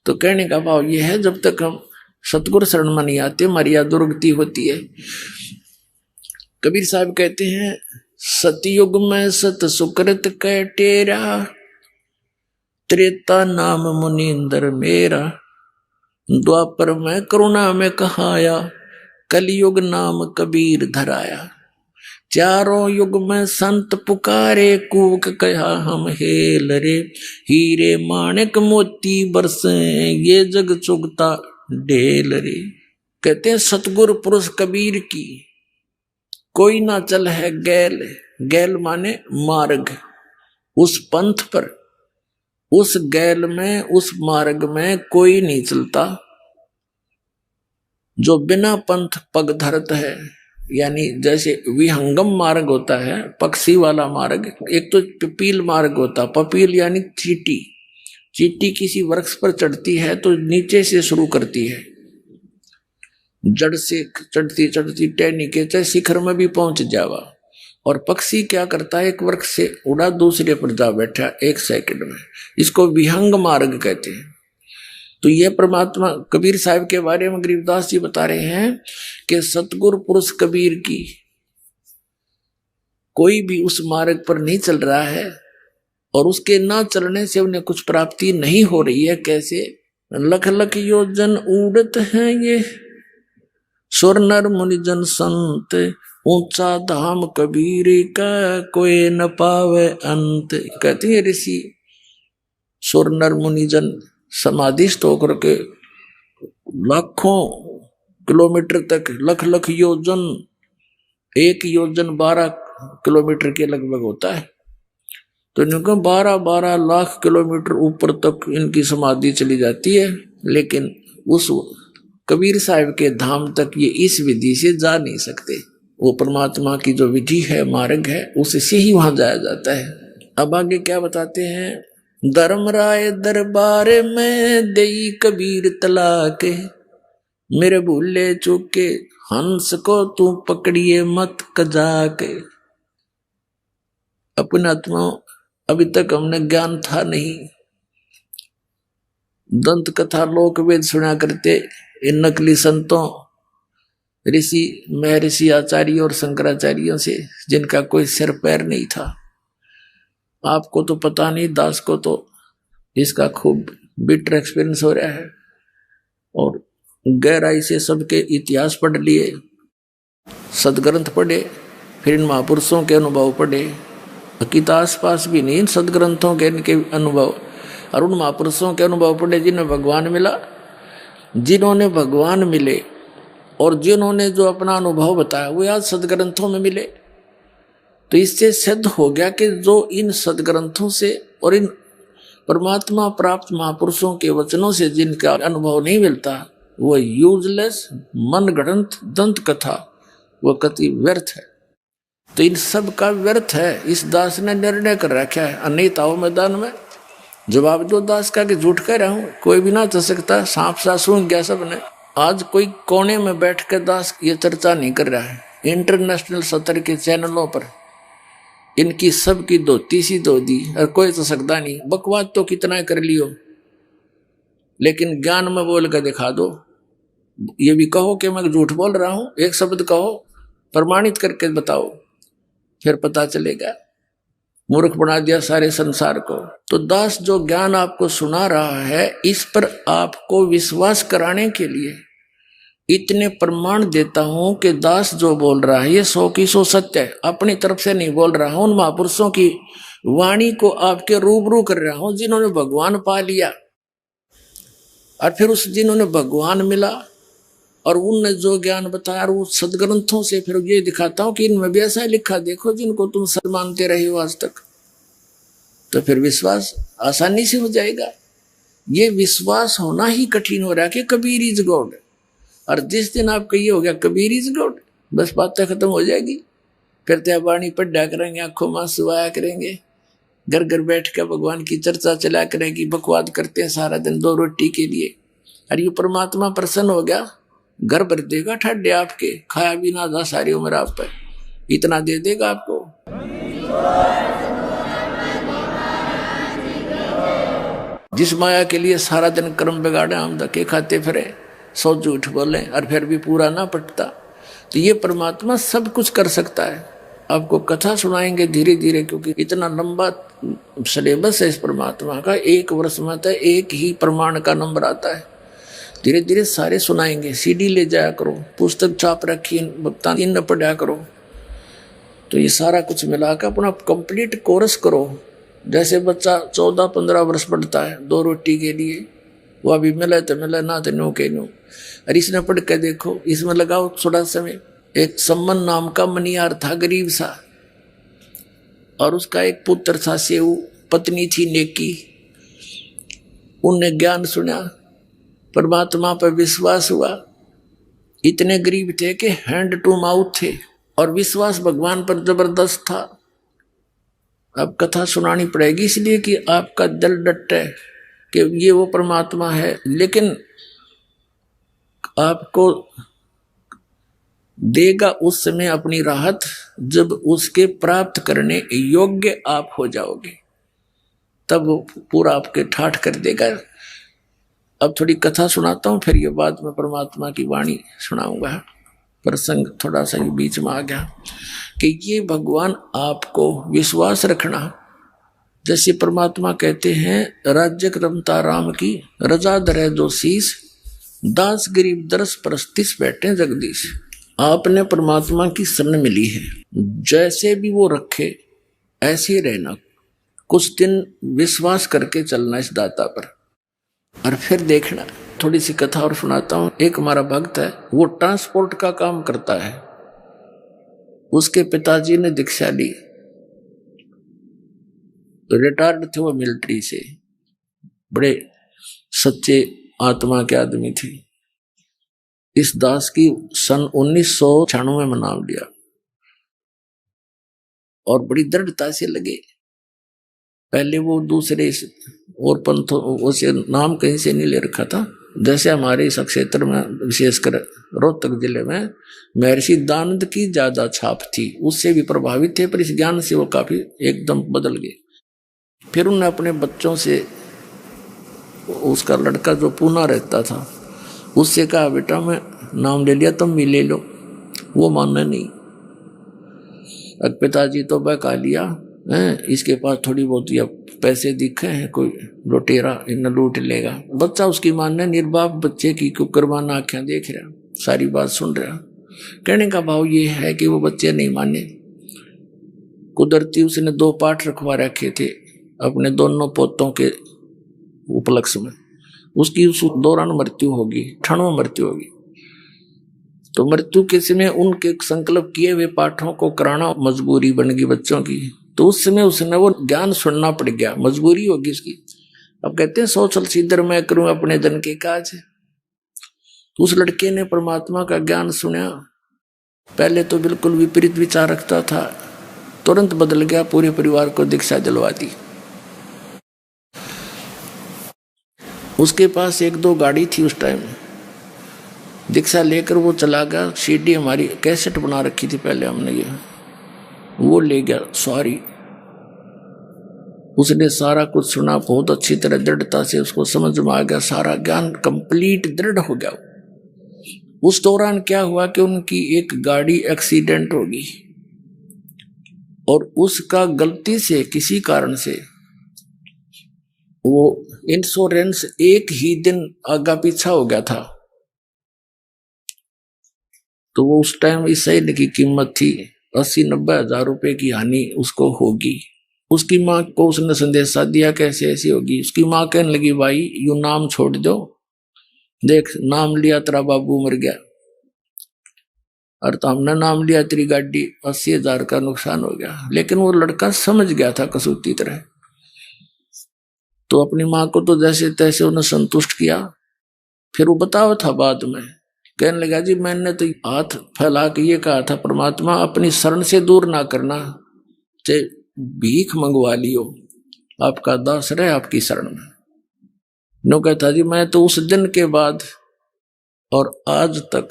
तो कहने का भाव ये है, जब तक हम सतगुरु शरण में नहीं आते हमारी दुर्गति होती है। कबीर साहब कहते हैं सतयुग में सत सुकृत कै टेरा, त्रेता नाम मुनींद्र मेरा, द्वापर में करुणा में कहाया, कलयुग नाम कबीर धराया। चारों युग में संत पुकारे, कूक कहा हम हेल रे, हीरे माणिक मोती बरसे, ये जग चुगता ढेल रे। कहते हैं सतगुरु पुरुष कबीर की कोई ना चल है गैल, गैल माने मार्ग, उस पंथ पर, उस गैल में, उस मार्ग में कोई नहीं चलता जो बिना पंथ पग धरत है। यानी जैसे विहंगम मार्ग होता है, पक्षी वाला मार्ग, एक तो पपील मार्ग होता, पपील यानी चींटी। चींटी किसी वृक्ष पर चढ़ती है तो नीचे से शुरू करती है, जड़ से चढ़ती चढ़ती टहनी के चाहे शिखर में भी पहुंच जावा। और पक्षी क्या करता है, एक वृक्ष से उड़ा दूसरे पर जा बैठा 1 सेकंड में, इसको विहंग मार्ग कहते हैं। तो ये परमात्मा कबीर साहब के बारे में गरीबदास जी बता रहे हैं कि सतगुरु पुरुष कबीर की कोई भी उस मार्ग पर नहीं चल रहा है, और उसके ना चलने से उन्हें कुछ प्राप्ति नहीं हो रही है। कैसे? लख लख योजन उड़त हैं ये सुर नर मुनिजन संत, ऊंचा धाम कबीर का कोई न पावे अंत। कहते हैं ऋषि सुर नर मुनिजन समाधिस्थ होकर के लाखों किलोमीटर तक, लख लख योजन, 1 योजन 12 किलोमीटर के लगभग होता है, तो इनको 12-12 लाख किलोमीटर ऊपर तक इनकी समाधि चली जाती है। लेकिन उस कबीर साहब के धाम तक ये इस विधि से जा नहीं सकते। वो परमात्मा की जो विधि है, मार्ग है, उससे ही वहां जाया जाता है। अब आगे क्या बताते हैं, धर्मराय दरबार में देई कबीर तलाक, मेरे भूले चूके हंस को तू पकड़िए मत कजाके। अपने आत्मा अभी तक हमने ज्ञान था नहीं, दंत कथा लोक वेद सुना करते इन नकली संतों, ऋषि महर्षि आचार्य और शंकराचार्यों से, जिनका कोई सिर पैर नहीं था। आपको तो पता नहीं, दास को तो इसका खूब बिटर एक्सपीरियंस हो रहा है, और गहराई से सबके इतिहास पढ़ लिए, सदग्रंथ पढ़े, फिर इन महापुरुषों के अनुभव पढ़े, की तो आसपास भी नहीं। इन सदग्रंथों के इनके अनुभव और उन महापुरुषों के अनुभव पढ़े जिन्हें भगवान मिला, जिन्होंने भगवान मिले और जिन्होंने जो अपना अनुभव बताया वो आज सदग्रंथों में मिले। तो इससे सिद्ध हो गया कि जो इन सदग्रंथों से और इन परमात्मा प्राप्त महापुरुषों के वचनों से जिनका अनुभव नहीं मिलता वो यूजलेस मनगढ़ंत दंत कथा वो कति व्यर्थ है। तो इन सब का व्यर्थ है। इस दास ने निर्णय कर रखा है, अनित आओ मैदान में जवाब दो दास का कि झूठ कह रहा हूं, कोई भी ना चल सकता, सांप सा सूंघ गया सबने। आज कोई कोने में बैठ कर दास ये चर्चा नहीं कर रहा है। इंटरनेशनल स्तर के चैनलों पर इनकी सबकी धोती सी धो दी और कोई तो सकता नहीं। बकवास तो कितना कर लियो, लेकिन ज्ञान में बोल कर दिखा दो। ये भी कहो कि मैं झूठ बोल रहा हूं, एक शब्द कहो, प्रमाणित करके बताओ, फिर पता चलेगा। मूर्ख बना दिया सारे संसार को। तो दास जो ज्ञान आपको सुना रहा है, इस पर आपको विश्वास कराने के लिए इतने प्रमाण देता हूं कि दास जो बोल रहा है ये 100 की 100 सत्य है। अपनी तरफ से नहीं बोल रहा हूं, उन महापुरुषों की वाणी को आपके रूबरू कर रहा हूं जिन्होंने भगवान पा लिया और फिर उस जिन्होंने भगवान मिला और उनने जो ज्ञान बताया वो सदग्रंथों से फिर ये दिखाता हूं कि इनमें भी ऐसा लिखा, देखो जिनको तुम सर मानते रहे हो आज तक। तो फिर विश्वास आसानी से हो जाएगा। ये विश्वास होना ही कठिन हो रहा है कि कबीर इज गॉड। और जिस दिन आपका ये हो गया कबीर इज गॉड, बस बातें खत्म हो जाएगी। फिर त्या वाणी पढ़ा करेंगे, आंखों में आंसू आया करेंगे, घर घर बैठ कर भगवान की चर्चा चला करेंगी। बकवाद करते हैं सारा दिन 2 रोटी के लिए। और ये परमात्मा प्रसन्न हो गया, घर भर देगा ठंडे आपके, खाया भी ना था सारी उम्र आप पर, इतना दे देगा आपको। जिस माया के लिए सारा दिन कर्म बिगाड़े, हम धक्के खाते फिरे, 100 झूठ बोले और फिर भी पूरा ना पटता। तो ये परमात्मा सब कुछ कर सकता है। आपको कथा सुनाएंगे धीरे धीरे, क्योंकि इतना लंबा सिलेबस है इस परमात्मा का। 1 वर्ष में तो एक ही प्रमाण का नंबर आता है। धीरे धीरे सारे सुनाएंगे। CD ले जाया करो, पुस्तक छाप रखी भक्तान इन पढ़ा करो। तो ये सारा कुछ मिलाकर अपना कंप्लीट कोर्स करो। जैसे बच्चा 14-15 वर्ष पढ़ता है 2 रोटी के लिए, वो अभी मिले तो मिले, ना तो नो के नो। और इसने पढ़ के देखो, इसमें लगाओ थोड़ा समय। एक सम्मन नाम का मनियार था, गरीब सा, और उसका एक पुत्र था सेऊ, पत्नी थी नेकी। उनने ज्ञान सुना, परमात्मा पर विश्वास हुआ। इतने गरीब थे कि हैंड टू माउथ थे और विश्वास भगवान पर जबरदस्त था। अब कथा सुनानी पड़ेगी इसलिए कि आपका दिल डटे कि ये वो परमात्मा है, लेकिन आपको देगा उस समय अपनी राहत जब उसके प्राप्त करने योग्य आप हो जाओगे, तब वो पूरा आपके ठाठ कर देगा। अब थोड़ी कथा सुनाता हूं, फिर ये बाद में परमात्मा की वाणी सुनाऊंगा। प्रसंग थोड़ा सा बीच में आ गया कि ये भगवान आपको विश्वास रखना। जैसे परमात्मा कहते हैं, राज्य रमता राम की रजा धरे जो शीस, दास गरीब दरस परस्तिस बैठे जगदीश। आपने परमात्मा की शरण मिली है, जैसे भी वो रखे ऐसे ही रहना। कुछ दिन विश्वास करके चलना इस दाता पर, और फिर देखना। थोड़ी सी कथा और सुनाता हूं। एक हमारा भक्त है, वो ट्रांसपोर्ट का काम करता है। उसके पिताजी ने दीक्षा ली, रिटायर्ड थे वो मिलिट्री से, बड़े सच्चे आत्मा के आदमी थे। इस दास की सन 1996 में नाम लिया और बड़ी दृढ़ता से लगे। पहले वो दूसरे और पंथों से नाम कहीं से नहीं ले रखा था। जैसे हमारे इस क्षेत्र में विशेषकर रोहतक जिले में महर्षि दानंद की ज्यादा छाप थी, उससे भी प्रभावित थे, पर इस ज्ञान से वो काफी एकदम बदल गए। फिर उन्होंने अपने बच्चों से, उसका लड़का जो पूना रहता था उससे कहा, बेटा मैं नाम ले लिया तुम भी ले लो। वो मानना नहीं। अब पिताजी तो बहका लिया है, इसके पास थोड़ी बहुत या पैसे दिखे हैं, कोई लुटेरा इन लूट लेगा। बच्चा उसकी मानना, निर्बाप बच्चे की कुकरबान आंखें देख रहा, सारी बात सुन रहा। कहने का भाव ये है कि वो बच्चे नहीं माने। कुदरती उसने 2 पाठ रखवा रखे थे अपने दोनों पोतों के उपलक्ष्य में। उसकी उस दौरान मृत्यु होगी, क्षणों मृत्यु होगी। तो मृत्यु के समय उनके संकल्प किए हुए पाठों को कराना मजबूरी बन गई बच्चों की। तो उस समय उसने वो ज्ञान सुनना पड़ गया, मजबूरी होगी उसकी। अब कहते हैं 100 साल सीधर मैं करूं अपने धन के काज। तो उस लड़के ने परमात्मा का ज्ञान सुना। पहले तो बिल्कुल विपरीत विचार रखता था, तुरंत बदल गया, पूरे परिवार को दीक्षा दिलवा दी। उसके पास 1-2 गाड़ी थी उस टाइम। दीक्षा लेकर वो चला गया। सीडी हमारी कैसेट बना रखी थी पहले हमने, ये वो ले गया सॉरी। उसने सारा कुछ सुना, बहुत अच्छी तरह दृढ़ता से उसको समझ में आ गया, सारा ज्ञान कंप्लीट दृढ़ हो गया। उस दौरान क्या हुआ कि उनकी एक गाड़ी एक्सीडेंट हो गई और उसका गलती से किसी कारण से वो इंश्योरेंस एक ही दिन आगा पीछा हो गया था। तो वो उस टाइम इस शरीर की कीमत थी 80-90 हजार रुपए की हानि उसको होगी। उसकी माँ को उसने संदेशा दिया कैसे ऐसी होगी। उसकी माँ कहने लगी भाई यू नाम छोड़ दो, देख नाम लिया तेरा बाबू मर गया, और तो हमने नाम लिया तेरी गाड़ी 80 हजार का नुकसान हो गया। लेकिन वो लड़का समझ गया था कसूती तरह। तो अपनी माँ को तो जैसे तैसे उन्हें संतुष्ट किया। फिर वो बतावा था बाद में, कहने लगा जी मैंने तो हाथ फैला के ये कहा था परमात्मा अपनी शरण से दूर ना करना, चाहे भीख मंगवा लियो, आपका दास रहे आपकी शरण में। नो कहता जी मैं तो उस दिन के बाद और आज तक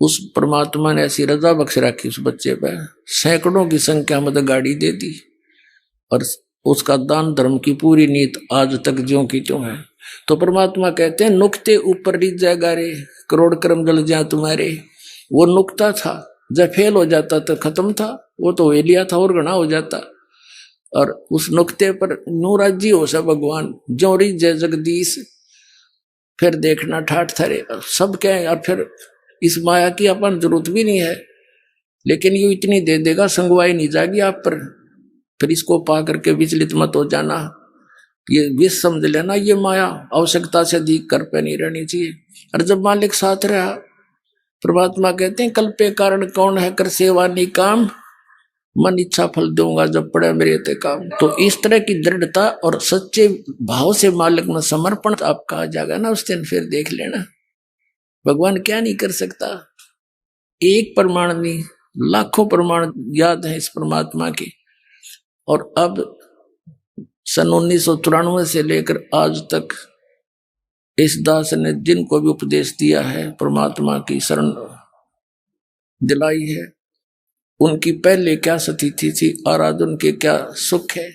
उस परमात्मा ने ऐसी रजा बख्श रखी उस बच्चे पे, सैकड़ों की संख्या में तो गाड़ी दे दी, और उसका दान धर्म की पूरी नीत आज तक ज्यों की त्यों है। तो परमात्मा कहते हैं नुक्ते ऊपर रिझ जाएगा रे, करोड़ कर्म जल जाए तुम्हारे। वो नुक्ता था, जब फेल हो जाता तो खत्म था, वो तो वे लिया था और गणा हो जाता। और उस नुक्ते पर नूराजी हो सा भगवान ज्यों रिझ जय जगदीश, फिर देखना ठाठ थरे सब क्या है। और फिर इस माया की अपन जरूरत भी नहीं है, लेकिन ये इतनी दे देगा संगवाई नहीं जाएगी आप पर। फिर इसको पा करके विचलित मत हो जाना, ये विष समझ लेना, ये माया आवश्यकता से अधिक कर पे नहीं रहनी चाहिए। और जब मालिक साथ रहा, परमात्मा कहते हैं कल पे कारण कौन है कर सेवा नहीं काम, मन इच्छा फल दूंगा जब पड़े मेरे ते काम। तो इस तरह की दृढ़ता और सच्चे भाव से मालिक में समर्पण आपका आ जाएगा ना उस दिन, फिर देख लेना भगवान क्या नहीं कर सकता। एक प्रमाण नहीं लाखों प्रमाण याद है इस परमात्मा के। और अब सन 1994 से लेकर आज तक इस दास ने जिनको भी उपदेश दिया है, परमात्मा की शरण दिलाई है, उनकी पहले क्या स्थिति थी और आज उनके क्या सुख है,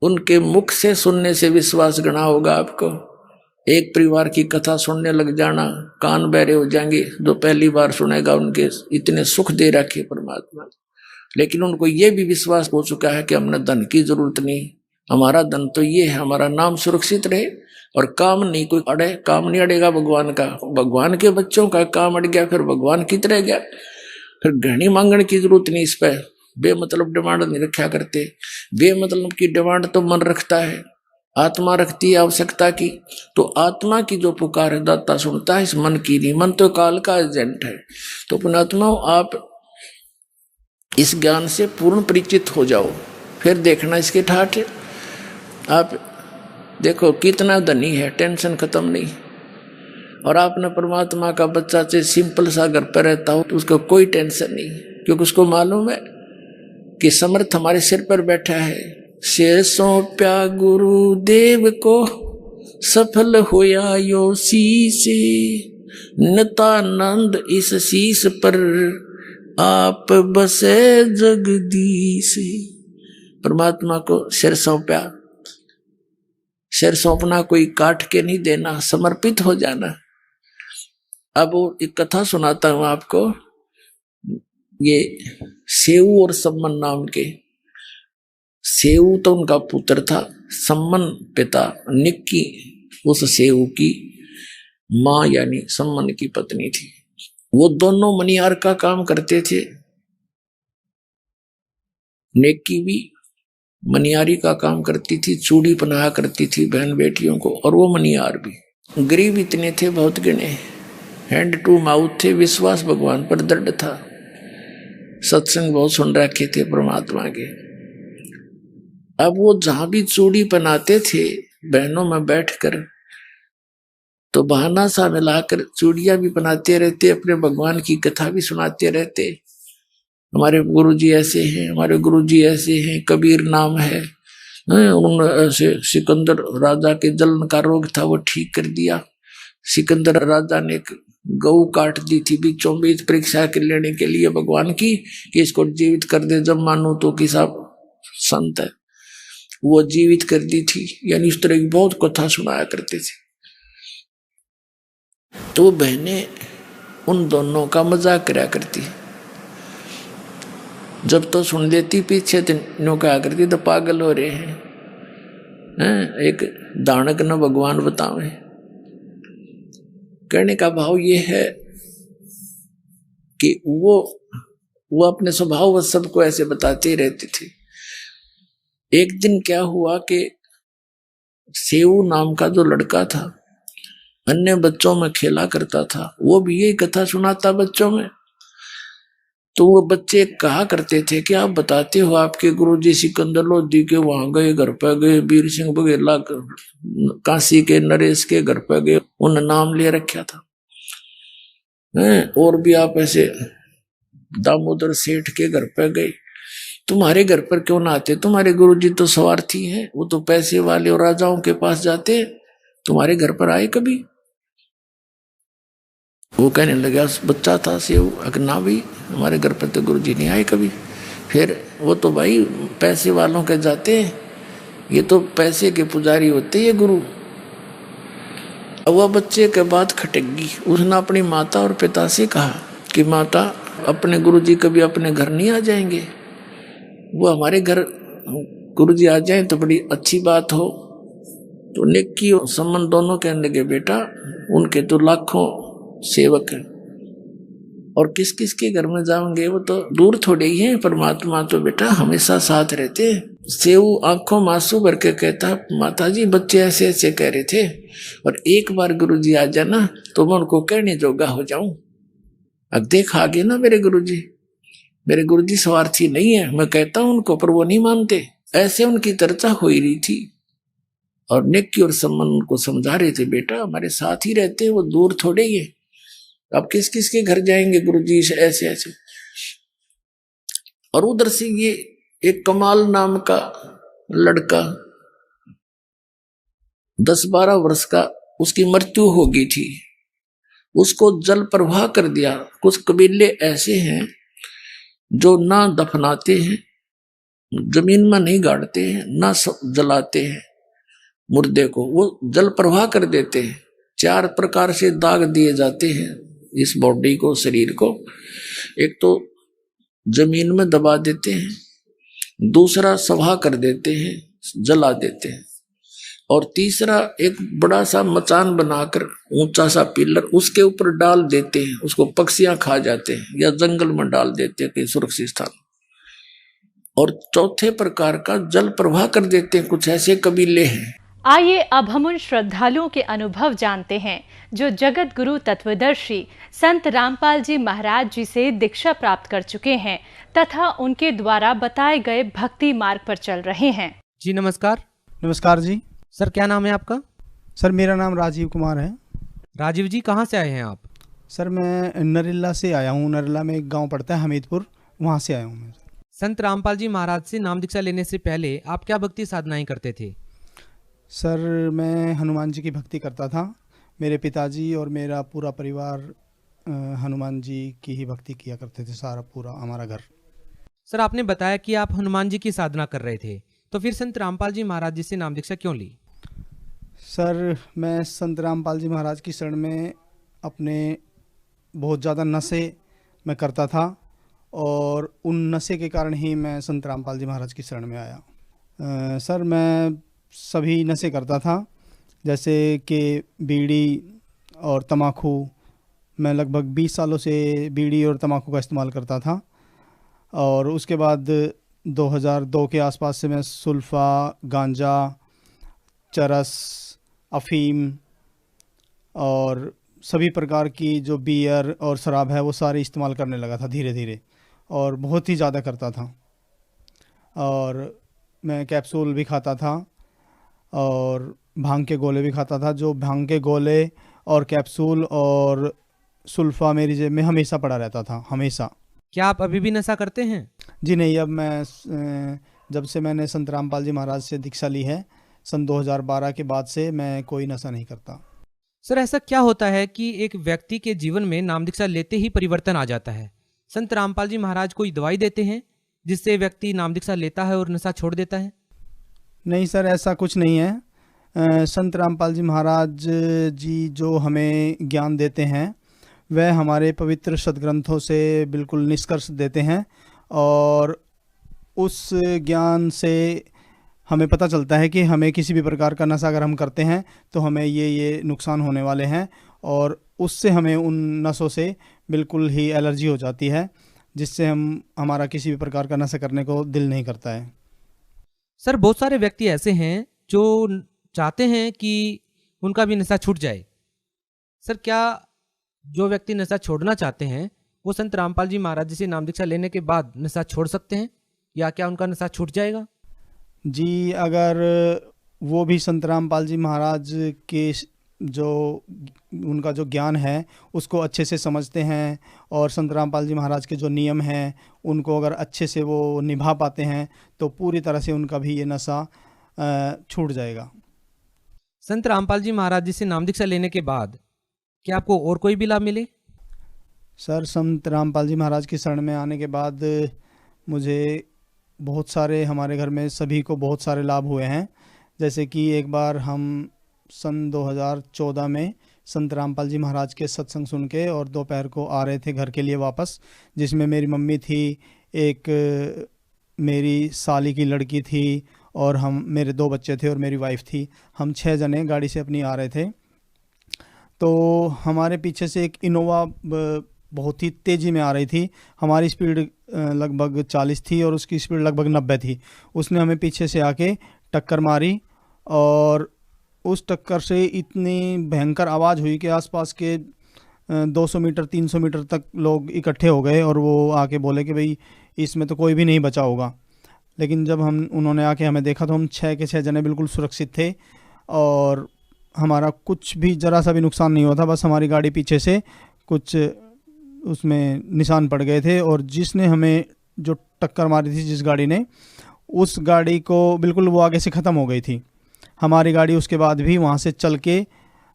उनके मुख से सुनने से विश्वास गणा होगा आपको। एक परिवार की कथा सुनने लग जाना, कान बहरे हो जाएंगे जो पहली बार सुनेगा, उनके इतने सुख दे रखे परमात्मा। लेकिन उनको ये भी विश्वास हो चुका है कि हमने धन की जरूरत नहीं, हमारा धन तो ये है हमारा नाम सुरक्षित रहे और काम नहीं कोई अड़े। काम नहीं अड़ेगा भगवान का, भगवान के बच्चों का काम अड़ गया फिर भगवान की तरह गया। फिर घनी मांगने की जरूरत नहीं, इस पर बेमतलब डिमांड नहीं रखा करते। बेमतलब की डिमांड तो मन रखता है, आत्मा रखती है आवश्यकता की। तो आत्मा की जो पुकार है दाता सुनता है, इस मन की नहीं। मन तो काल का एजेंट है। तो पुणात्मा आप इस ज्ञान से पूर्ण परिचित हो जाओ, फिर देखना इसके ठाठ। आप देखो कितना धनी है, टेंशन खत्म नहीं। और आपने परमात्मा का बच्चा चाहे सिंपल सा घर पर रहता हो तो उसको कोई टेंशन नहीं, क्योंकि उसको मालूम है कि समर्थ हमारे सिर पर बैठा है। शेर सौंप्या गुरु देव को सफल होया यो शीश, नितानंद इस शीश पर आप बसे जगदीश। परमात्मा को सिर सौंपया, सिर सौंपना कोई काट के नहीं देना, समर्पित हो जाना। अब वो एक कथा सुनाता हूं आपको। ये सेऊ और सम्मन नाम के, सेऊ तो उनका पुत्र था, सम्मन पिता, निक्की उस सेऊ की माँ यानी सम्मन की पत्नी थी। वो दोनों मनियार का काम करते थे। नेकी भी मनियारी का काम करती थी, चूड़ी पहनाया करती थी बहन बेटियों को, और वो मनियार भी। गरीब इतने थे बहुत गिने, हैंड टू माउथ थे, विश्वास भगवान पर दृढ़ था, सत्संग बहुत सुन रखे थे परमात्मा के। अब वो जहां भी चूड़ी पहनाते थे बहनों में बैठकर, तो बहाना सा मिलाकर चूड़ियां भी पहनाते रहते, अपने भगवान की कथा भी सुनाते रहते। हमारे गुरुजी ऐसे हैं, हमारे गुरुजी ऐसे हैं, कबीर नाम है, उन ऐसे सिकंदर राजा के जलन का रोग था वो ठीक कर दिया। सिकंदर राजा ने एक गऊ काट दी थी बीचों बीच परीक्षा के लेने के लिए भगवान की, कि इसको जीवित कर दे, जब मानू तो कि साहब संत है, वो जीवित कर दी थी। यानी इस तरह की बहुत कथा सुनाया करते थे। तो बहनें उन दोनों का मजाक करा करती, जब तो सुन लेती पीछे तीनों कहा करती तो पागल हो रहे हैं, एक दानक न भगवान बतावे। कहने का भाव ये है कि वो अपने स्वभाव व सबको ऐसे बताते रहते थे। एक दिन क्या हुआ कि सेऊ नाम का जो लड़का था अन्य बच्चों में खेला करता था, वो भी यही कथा सुनाता बच्चों में। तो वो बच्चे कहा करते थे कि आप बताते हो आपके गुरुजी सिकंदर लोधी के वहां गए, घर पे गए, वीर सिंह बघेला काशी के नरेश के घर पे गए, उन नाम ले रखा था। और भी आप ऐसे दामोदर सेठ के घर पे गए, तुम्हारे घर पर क्यों ना आते? तुम्हारे गुरुजी तो स्वार्थी हैं, वो तो पैसे वाले और राजाओं के पास जाते, तुम्हारे घर पर आए कभी? वो कहने लगा बच्चा था सेव, ना भाई हमारे घर पर तो गुरुजी नहीं आए कभी। फिर वो तो भाई पैसे वालों के जाते हैं, ये तो पैसे के पुजारी होते ये गुरु। अब वह बच्चे के बाद खटक गई, उसने अपनी माता और पिता से कहा कि माता अपने गुरुजी कभी अपने घर नहीं आ जाएंगे? वो हमारे घर गुरुजी आ जाएं तो बड़ी अच्छी बात हो। तो नेकी और संबंध दोनों कहने लगे बेटा उनके तो लाखों सेवक हैं, और किस किस के घर में जाओगे, वो तो दूर थोड़े ही हैं, परमात्मा तो बेटा हमेशा साथ रहते हैं। सेऊ आंखों मासूं भर के कहता माता जी बच्चे ऐसे ऐसे कह रहे थे, और एक बार गुरुजी आ जाना तो मैं उनको कहने जोगा हो जाऊं। अब देख आगे ना मेरे गुरुजी स्वार्थी नहीं है, मैं कहता हूं उनको पर वो नहीं मानते। ऐसे उनकी चर्चा हो रही थी और नेकी और संबंध उनको समझा रहे थे बेटा हमारे साथ ही रहते हैं, वो दूर थोड़े ही है, अब किस किस के घर जाएंगे गुरुजी से ऐसे ऐसे। और उधर से ये एक कमाल नाम का लड़का 10-12 वर्ष का, उसकी मृत्यु हो गई थी, उसको जल प्रवाह कर दिया। कुछ कबीले ऐसे हैं जो ना दफनाते हैं, जमीन में नहीं गाड़ते हैं, ना जलाते हैं मुर्दे को, वो जल प्रवाह कर देते हैं। 4 प्रकार से दाग दिए जाते हैं इस बॉडी को, शरीर को। एक तो जमीन में दबा देते हैं, दूसरा सभा कर देते हैं, जला देते हैं, और तीसरा एक बड़ा सा मचान बनाकर ऊंचा सा पिलर उसके ऊपर डाल देते हैं, उसको पक्षियां खा जाते हैं, या जंगल में डाल देते हैं कहीं सुरक्षित स्थान। और चौथे प्रकार का जल प्रवाह कर देते हैं, कुछ ऐसे कबीले हैं। आइए अब हम उन श्रद्धालुओं के अनुभव जानते हैं जो जगत गुरु तत्वदर्शी संत रामपाल जी महाराज जी से दीक्षा प्राप्त कर चुके हैं तथा उनके द्वारा बताए गए भक्ति मार्ग पर चल रहे हैं। जी नमस्कार। नमस्कार जी। सर क्या नाम है आपका? सर मेरा नाम राजीव कुमार है। राजीव जी कहाँ से आए हैं आप? सर मैं नरेला से आया हूँ, नरेला में एक गांव पड़ता है हमीदपुर, वहाँ से आया हूँ मैं। संत रामपाल जी महाराज से नाम दीक्षा लेने से पहले आप क्या भक्ति साधनाएं करते थे? सर मैं हनुमान जी की भक्ति करता था, मेरे पिताजी और मेरा पूरा परिवार हनुमान जी की ही भक्ति किया करते थे, सारा पूरा हमारा घर। सर आपने बताया कि आप हनुमान जी की साधना कर रहे थे, तो फिर संत रामपाल जी महाराज जी से नाम दीक्षा क्यों ली? सर मैं संत रामपाल जी महाराज की शरण में अपने बहुत ज़्यादा नशे मैं करता था, और उन नशे के कारण ही मैं संत रामपाल जी महाराज की शरण में आया। सर मैं सभी नशे करता था, जैसे कि बीड़ी और तम्बाकू। मैं लगभग 20 सालों से बीड़ी और तम्बाकू का इस्तेमाल करता था, और उसके बाद 2002 के आसपास से मैं सुल्फा, गांजा, चरस, अफीम और सभी प्रकार की जो बियर और शराब है वो सारे इस्तेमाल करने लगा था धीरे धीरे, और बहुत ही ज़्यादा करता था। और मैं कैप्सूल भी खाता था और भांग के गोले भी खाता था। जो भांग के गोले और कैप्सूल और सुल्फा मेरी जेब में हमेशा पड़ा रहता था, हमेशा। क्या आप अभी भी नशा करते हैं? जी नहीं, अब मैं जब से मैंने संत रामपाल जी महाराज से दीक्षा ली है सन 2012 के बाद से मैं कोई नशा नहीं करता। सर, ऐसा क्या होता है कि एक व्यक्ति के जीवन में नाम दीक्षा लेते ही परिवर्तन आ जाता है? संत रामपाल जी महाराज कोई दवाई देते हैं जिससे व्यक्ति नाम दीक्षा लेता है और नशा छोड़ देता है? नहीं सर, ऐसा कुछ नहीं है। संत रामपाल जी महाराज जी जो हमें ज्ञान देते हैं वह हमारे पवित्र सदग्रंथों से बिल्कुल निष्कर्ष देते हैं, और उस ज्ञान से हमें पता चलता है कि हमें किसी भी प्रकार का नशा अगर हम करते हैं तो हमें ये नुकसान होने वाले हैं, और उससे हमें उन नशों से बिल्कुल ही एलर्जी हो जाती है, जिससे हमारा किसी भी प्रकार का नशा करने को दिल नहीं करता है। सर, बहुत सारे व्यक्ति ऐसे हैं जो चाहते हैं कि उनका भी नशा छूट जाए। सर, क्या जो व्यक्ति नशा छोड़ना चाहते हैं वो संत रामपाल जी महाराज जी से नाम दीक्षा लेने के बाद नशा छोड़ सकते हैं, या क्या उनका नशा छूट जाएगा? जी, अगर वो भी संत रामपाल जी महाराज के जो उनका जो ज्ञान है उसको अच्छे से समझते हैं, और संत रामपाल जी महाराज के जो नियम हैं उनको अगर अच्छे से वो निभा पाते हैं तो पूरी तरह से उनका भी ये नशा छूट जाएगा। संत रामपाल जी महाराज जी से नाम दीक्षा लेने के बाद क्या आपको और कोई भी लाभ मिले? सर, संत रामपाल जी महाराज की शरण में आने के बाद मुझे बहुत सारे, हमारे घर में सभी को बहुत सारे लाभ हुए हैं। जैसे कि एक बार हम सन 2014 में संत रामपाल जी महाराज के सत्संग सुन के और दोपहर को आ रहे थे घर के लिए वापस, जिसमें मेरी मम्मी थी, एक मेरी साली की लड़की थी, और मेरे 2 बच्चे थे और मेरी वाइफ थी। हम 6 जने गाड़ी से अपनी आ रहे थे, तो हमारे पीछे से एक इनोवा बहुत ही तेज़ी में आ रही थी। हमारी स्पीड लगभग 40 थी और उसकी स्पीड लगभग 90 थी। उसने हमें पीछे से आके टक्कर मारी, और उस टक्कर से इतनी भयंकर आवाज़ हुई कि आसपास के 200 मीटर 300 मीटर तक लोग इकट्ठे हो गए, और वो आके बोले कि भाई इसमें तो कोई भी नहीं बचा होगा। लेकिन जब उन्होंने आके हमें देखा तो हम 6 के 6 जने बिल्कुल सुरक्षित थे, और हमारा कुछ भी ज़रा सा भी नुकसान नहीं हुआ था। बस हमारी गाड़ी पीछे से कुछ उसमें निशान पड़ गए थे, और जिसने हमें जो टक्कर मारी थी, जिस गाड़ी ने, उस गाड़ी को बिल्कुल वो आगे से ख़त्म हो गई थी। हमारी गाड़ी उसके बाद भी वहाँ से चल के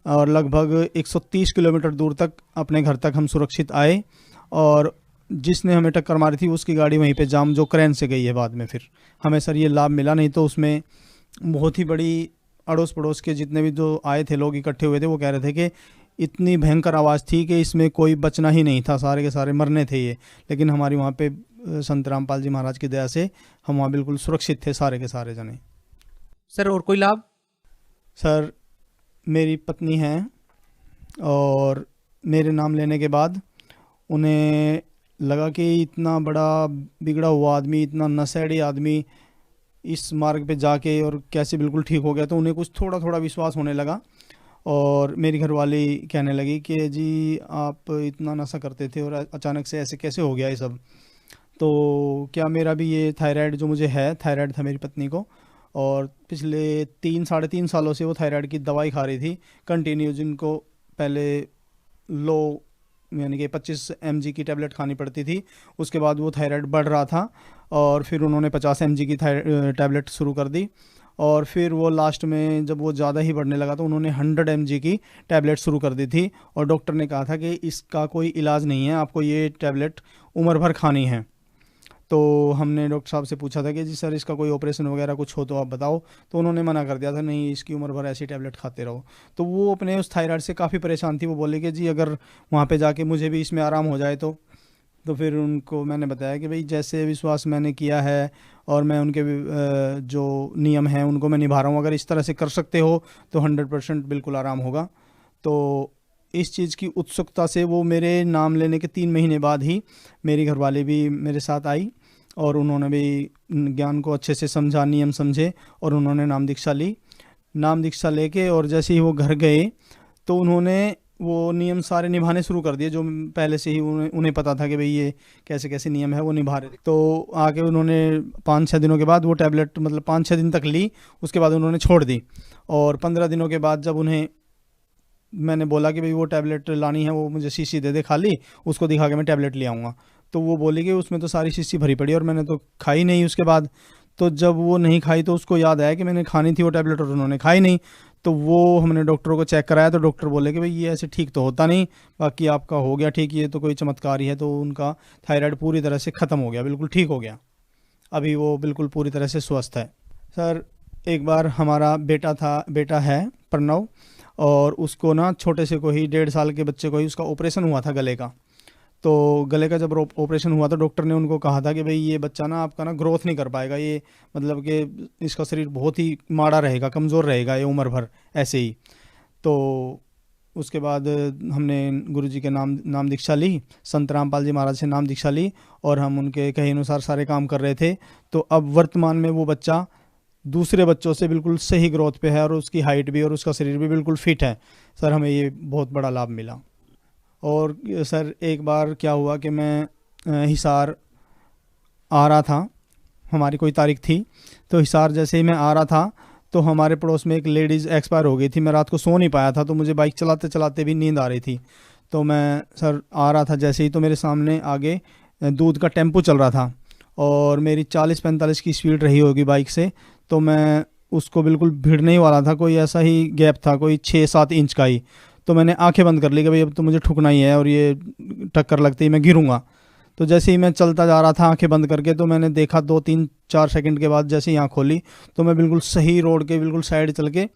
और लगभग 130 किलोमीटर दूर तक अपने घर तक हम सुरक्षित आए, और जिसने हमें टक्कर मारी थी उसकी गाड़ी वहीं पे जाम, जो क्रेन से गई है बाद में। फिर हमें सर ये लाभ मिला, नहीं तो उसमें बहुत ही बड़ी अड़ोस पड़ोस के जितने भी जो आए थे लोग इकट्ठे हुए थे, वो कह रहे थे कि इतनी भयंकर आवाज़ थी कि इसमें कोई बचना ही नहीं था, सारे के सारे मरने थे ये। लेकिन हमारी वहाँ पे संत रामपाल जी महाराज की दया से हम वहाँ बिल्कुल सुरक्षित थे, सारे के सारे जने। सर, और कोई लाभ? सर, मेरी पत्नी हैं, और मेरे नाम लेने के बाद उन्हें लगा कि इतना बड़ा बिगड़ा हुआ आदमी, इतना नशेड़ी आदमी इस मार्ग पे जाके और कैसे बिल्कुल ठीक हो गया, तो उन्हें कुछ थोड़ा थोड़ा विश्वास होने लगा। और मेरी घरवाली कहने लगी कि जी आप इतना नशा करते थे और अचानक से ऐसे कैसे हो गया ये सब। तो क्या मेरा भी ये थायराइड जो मुझे है, थायराइड था मेरी पत्नी को, और पिछले 3-3.5 सालों से वो थायराइड की दवाई खा रही थी कंटिन्यू, जिनको पहले लो यानी कि 25 mg की टैबलेट खानी पड़ती थी। उसके बाद वो थायराइड बढ़ रहा था, और फिर उन्होंने 50 mg की टैबलेट शुरू कर दी, और फिर वो लास्ट में जब वो ज़्यादा ही बढ़ने लगा तो उन्होंने 100 mg की टैबलेट शुरू कर दी थी, और डॉक्टर ने कहा था कि इसका कोई इलाज नहीं है, आपको ये टैबलेट उम्र भर खानी है। तो हमने डॉक्टर साहब से पूछा था कि जी सर इसका कोई ऑपरेशन वगैरह कुछ हो तो आप बताओ, तो उन्होंने मना कर दिया था, नहीं इसकी उम्र भर ऐसी टैबलेट खाते रहो। तो वो अपने उस थायराइड से काफ़ी परेशान थी। वो बोले कि जी अगर वहाँ पे जाके मुझे भी इसमें आराम हो जाए तो फिर उनको मैंने बताया कि भाई जैसे विश्वास मैंने किया है और मैं उनके जो नियम हैं उनको मैं निभा रहा हूँ, अगर इस तरह से कर सकते हो तो 100% बिल्कुल आराम होगा। तो इस चीज़ की उत्सुकता से वो मेरे नाम लेने के 3 महीने बाद ही मेरी घरवाली भी मेरे साथ आई, और उन्होंने भी ज्ञान को अच्छे से समझा, नियम समझे और उन्होंने नाम दीक्षा ली। नाम दीक्षा लेके और जैसे ही वो घर गए तो उन्होंने वो नियम सारे निभाने शुरू कर दिए जो पहले से ही उन्हें पता था कि भाई ये कैसे कैसे नियम है, वो निभा रहे थे। तो आके उन्होंने 5-6 दिनों के बाद वो टैबलेट मतलब 5-6 दिन तक ली, उसके बाद उन्होंने छोड़ दी। और 15 दिनों के बाद जब उन्हें मैंने बोला कि भाई वो टैबलेट लानी है, वो मुझे शीशी दे दे खाली, उसको दिखा के मैं टैबलेट ले आऊँगा, तो वो बोली कि उसमें तो सारी शीशी भरी पड़ी और मैंने तो खाई नहीं उसके बाद। तो जब वो नहीं खाई तो उसको याद आया कि मैंने खानी थी वो टैबलेट और उन्होंने खाई नहीं। तो वो हमने डॉक्टरों को चेक कराया तो डॉक्टर बोले कि भाई ये ऐसे ठीक तो होता नहीं, बाकी आपका हो गया ठीक, ये तो कोई चमत्कार ही है। तो उनका थायराइड पूरी तरह से ख़त्म हो गया, बिल्कुल ठीक हो गया, अभी वो बिल्कुल पूरी तरह से स्वस्थ है। सर एक बार हमारा बेटा है प्रणव, और उसको ना छोटे से को ही 1.5 साल के बच्चे को ही उसका ऑपरेशन हुआ था गले का। तो गले का जब ऑपरेशन हुआ तो डॉक्टर ने उनको कहा था कि भाई ये बच्चा ना आपका ना ग्रोथ नहीं कर पाएगा, ये मतलब कि इसका शरीर बहुत ही माड़ा रहेगा, कमज़ोर रहेगा ये उम्र भर ऐसे ही। तो उसके बाद हमने गुरुजी के नाम दीक्षा ली, संत रामपाल जी महाराज से नाम दीक्षा ली और हम उनके कहे अनुसार सारे काम कर रहे थे। तो अब वर्तमान में वो बच्चा दूसरे बच्चों से बिल्कुल सही ग्रोथ पे है और उसकी हाइट भी और उसका शरीर भी बिल्कुल फिट है। सर हमें ये बहुत बड़ा लाभ मिला। और सर एक बार क्या हुआ कि मैं हिसार आ रहा था, हमारी कोई तारीख थी, तो हिसार जैसे ही मैं आ रहा था तो हमारे पड़ोस में एक लेडीज़ एक्सपायर हो गई थी। मैं रात को सो नहीं पाया था, तो मुझे बाइक चलाते चलाते भी नींद आ रही थी। तो मैं सर आ रहा था जैसे ही, तो मेरे सामने आगे दूध का टेम्पो चल रहा था और मेरी 40-45 की स्पीड रही होगी बाइक से। तो मैं उसको बिल्कुल भिड़ने ही वाला था, कोई ऐसा ही गैप था, कोई 6-7 इंच का ही। तो मैंने आंखें बंद कर ली कि भाई अब तो मुझे ठुकना ही है और ये टक्कर लगते ही मैं गिरूंगा। तो जैसे ही मैं चलता जा रहा था आंखें बंद करके, तो मैंने देखा 2-3-4 सेकंड के बाद जैसे ही आँख खोली तो मैं बिल्कुल सही रोड के बिल्कुल साइड चल के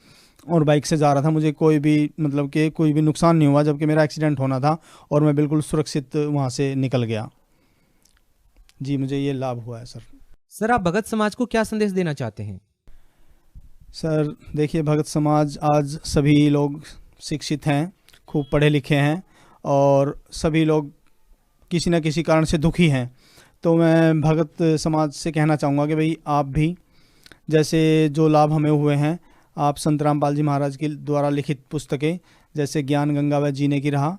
और बाइक से जा रहा था। मुझे कोई भी मतलब कि कोई भी नुकसान नहीं हुआ, जबकि मेरा एक्सीडेंट होना था और मैं बिल्कुल सुरक्षित वहाँ से निकल गया। जी मुझे ये लाभ हुआ है सर। सर आप भगत समाज को क्या संदेश देना चाहते हैं? सर देखिए, भगत समाज आज सभी लोग शिक्षित हैं, खूब पढ़े लिखे हैं और सभी लोग किसी न किसी कारण से दुखी हैं। तो मैं भगत समाज से कहना चाहूँगा कि भाई आप भी जैसे जो लाभ हमें हुए हैं, आप संत रामपाल जी महाराज के द्वारा लिखित पुस्तकें जैसे ज्ञान गंगा व जीने की राह,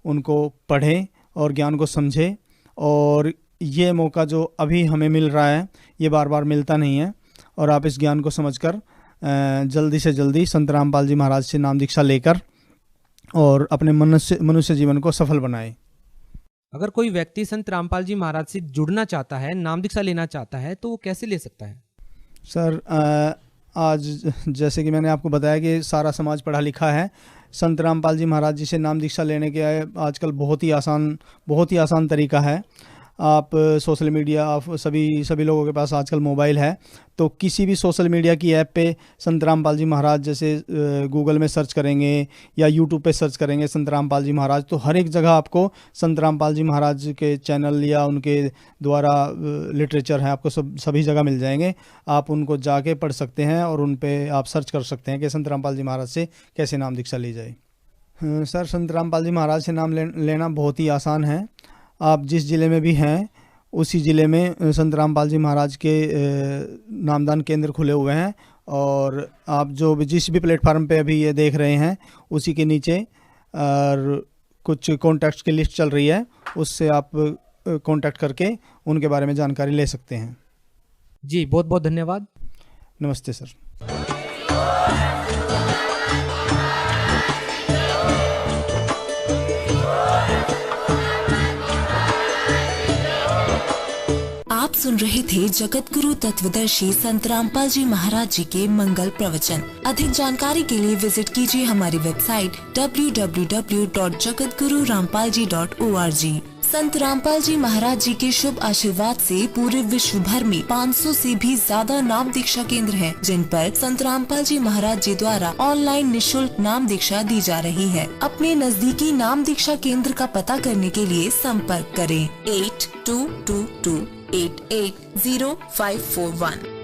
उनको पढ़ें और ज्ञान को समझें। और ये मौका जो अभी हमें मिल रहा है ये बार बार मिलता नहीं है, और आप इस ज्ञान को समझकर जल्दी से जल्दी संत रामपाल जी महाराज से नाम दीक्षा लेकर और अपने मनुष्य जीवन को सफल बनाएं। अगर कोई व्यक्ति संत रामपाल जी महाराज से जुड़ना चाहता है, नाम दीक्षा लेना चाहता है, तो वो कैसे ले सकता है? सर आज जैसे कि मैंने आपको बताया कि सारा समाज पढ़ा लिखा है। संत रामपाल जी महाराज जी से नाम दीक्षा लेने के आजकल बहुत ही आसान तरीका है। आप सोशल मीडिया, आप सभी लोगों के पास आजकल मोबाइल है, तो किसी भी सोशल मीडिया की ऐप पे संत रामपाल जी महाराज जैसे गूगल में सर्च करेंगे या यूट्यूब पे सर्च करेंगे संत रामपाल जी महाराज, तो हर एक जगह आपको संत रामपाल जी महाराज के चैनल या उनके द्वारा लिटरेचर है, आपको सभी जगह मिल जाएंगे। आप उनको जाके पढ़ सकते हैं और उन पे आप सर्च कर सकते हैं कि संत रामपाल जी महाराज से कैसे नाम दीक्षा ली जाए। सर संत रामपाल जी महाराज से नाम लेना बहुत ही आसान है। आप जिस ज़िले में भी हैं उसी ज़िले में संत रामपाल जी महाराज के नामदान केंद्र खुले हुए हैं, और आप जिस भी प्लेटफार्म पे अभी ये देख रहे हैं उसी के नीचे और कुछ कॉन्टैक्ट्स की लिस्ट चल रही है, उससे आप कॉन्टैक्ट करके उनके बारे में जानकारी ले सकते हैं। जी बहुत बहुत धन्यवाद। नमस्ते सर। आप सुन रहे थे जगत गुरु तत्वदर्शी संत रामपाल जी महाराज जी के मंगल प्रवचन। अधिक जानकारी के लिए विजिट कीजिए हमारी वेबसाइट www.jagatgururampalji.org। संत रामपाल जी महाराज जी के शुभ आशीर्वाद से पूरे विश्व भर में 500 से भी ज्यादा नाम दीक्षा केंद्र हैं, जिन पर संत रामपाल जी महाराज जी द्वारा ऑनलाइन निशुल्क नाम दीक्षा दी जा रही है। अपने नजदीकी नाम दीक्षा केंद्र का पता करने के लिए संपर्क करें 8222880541।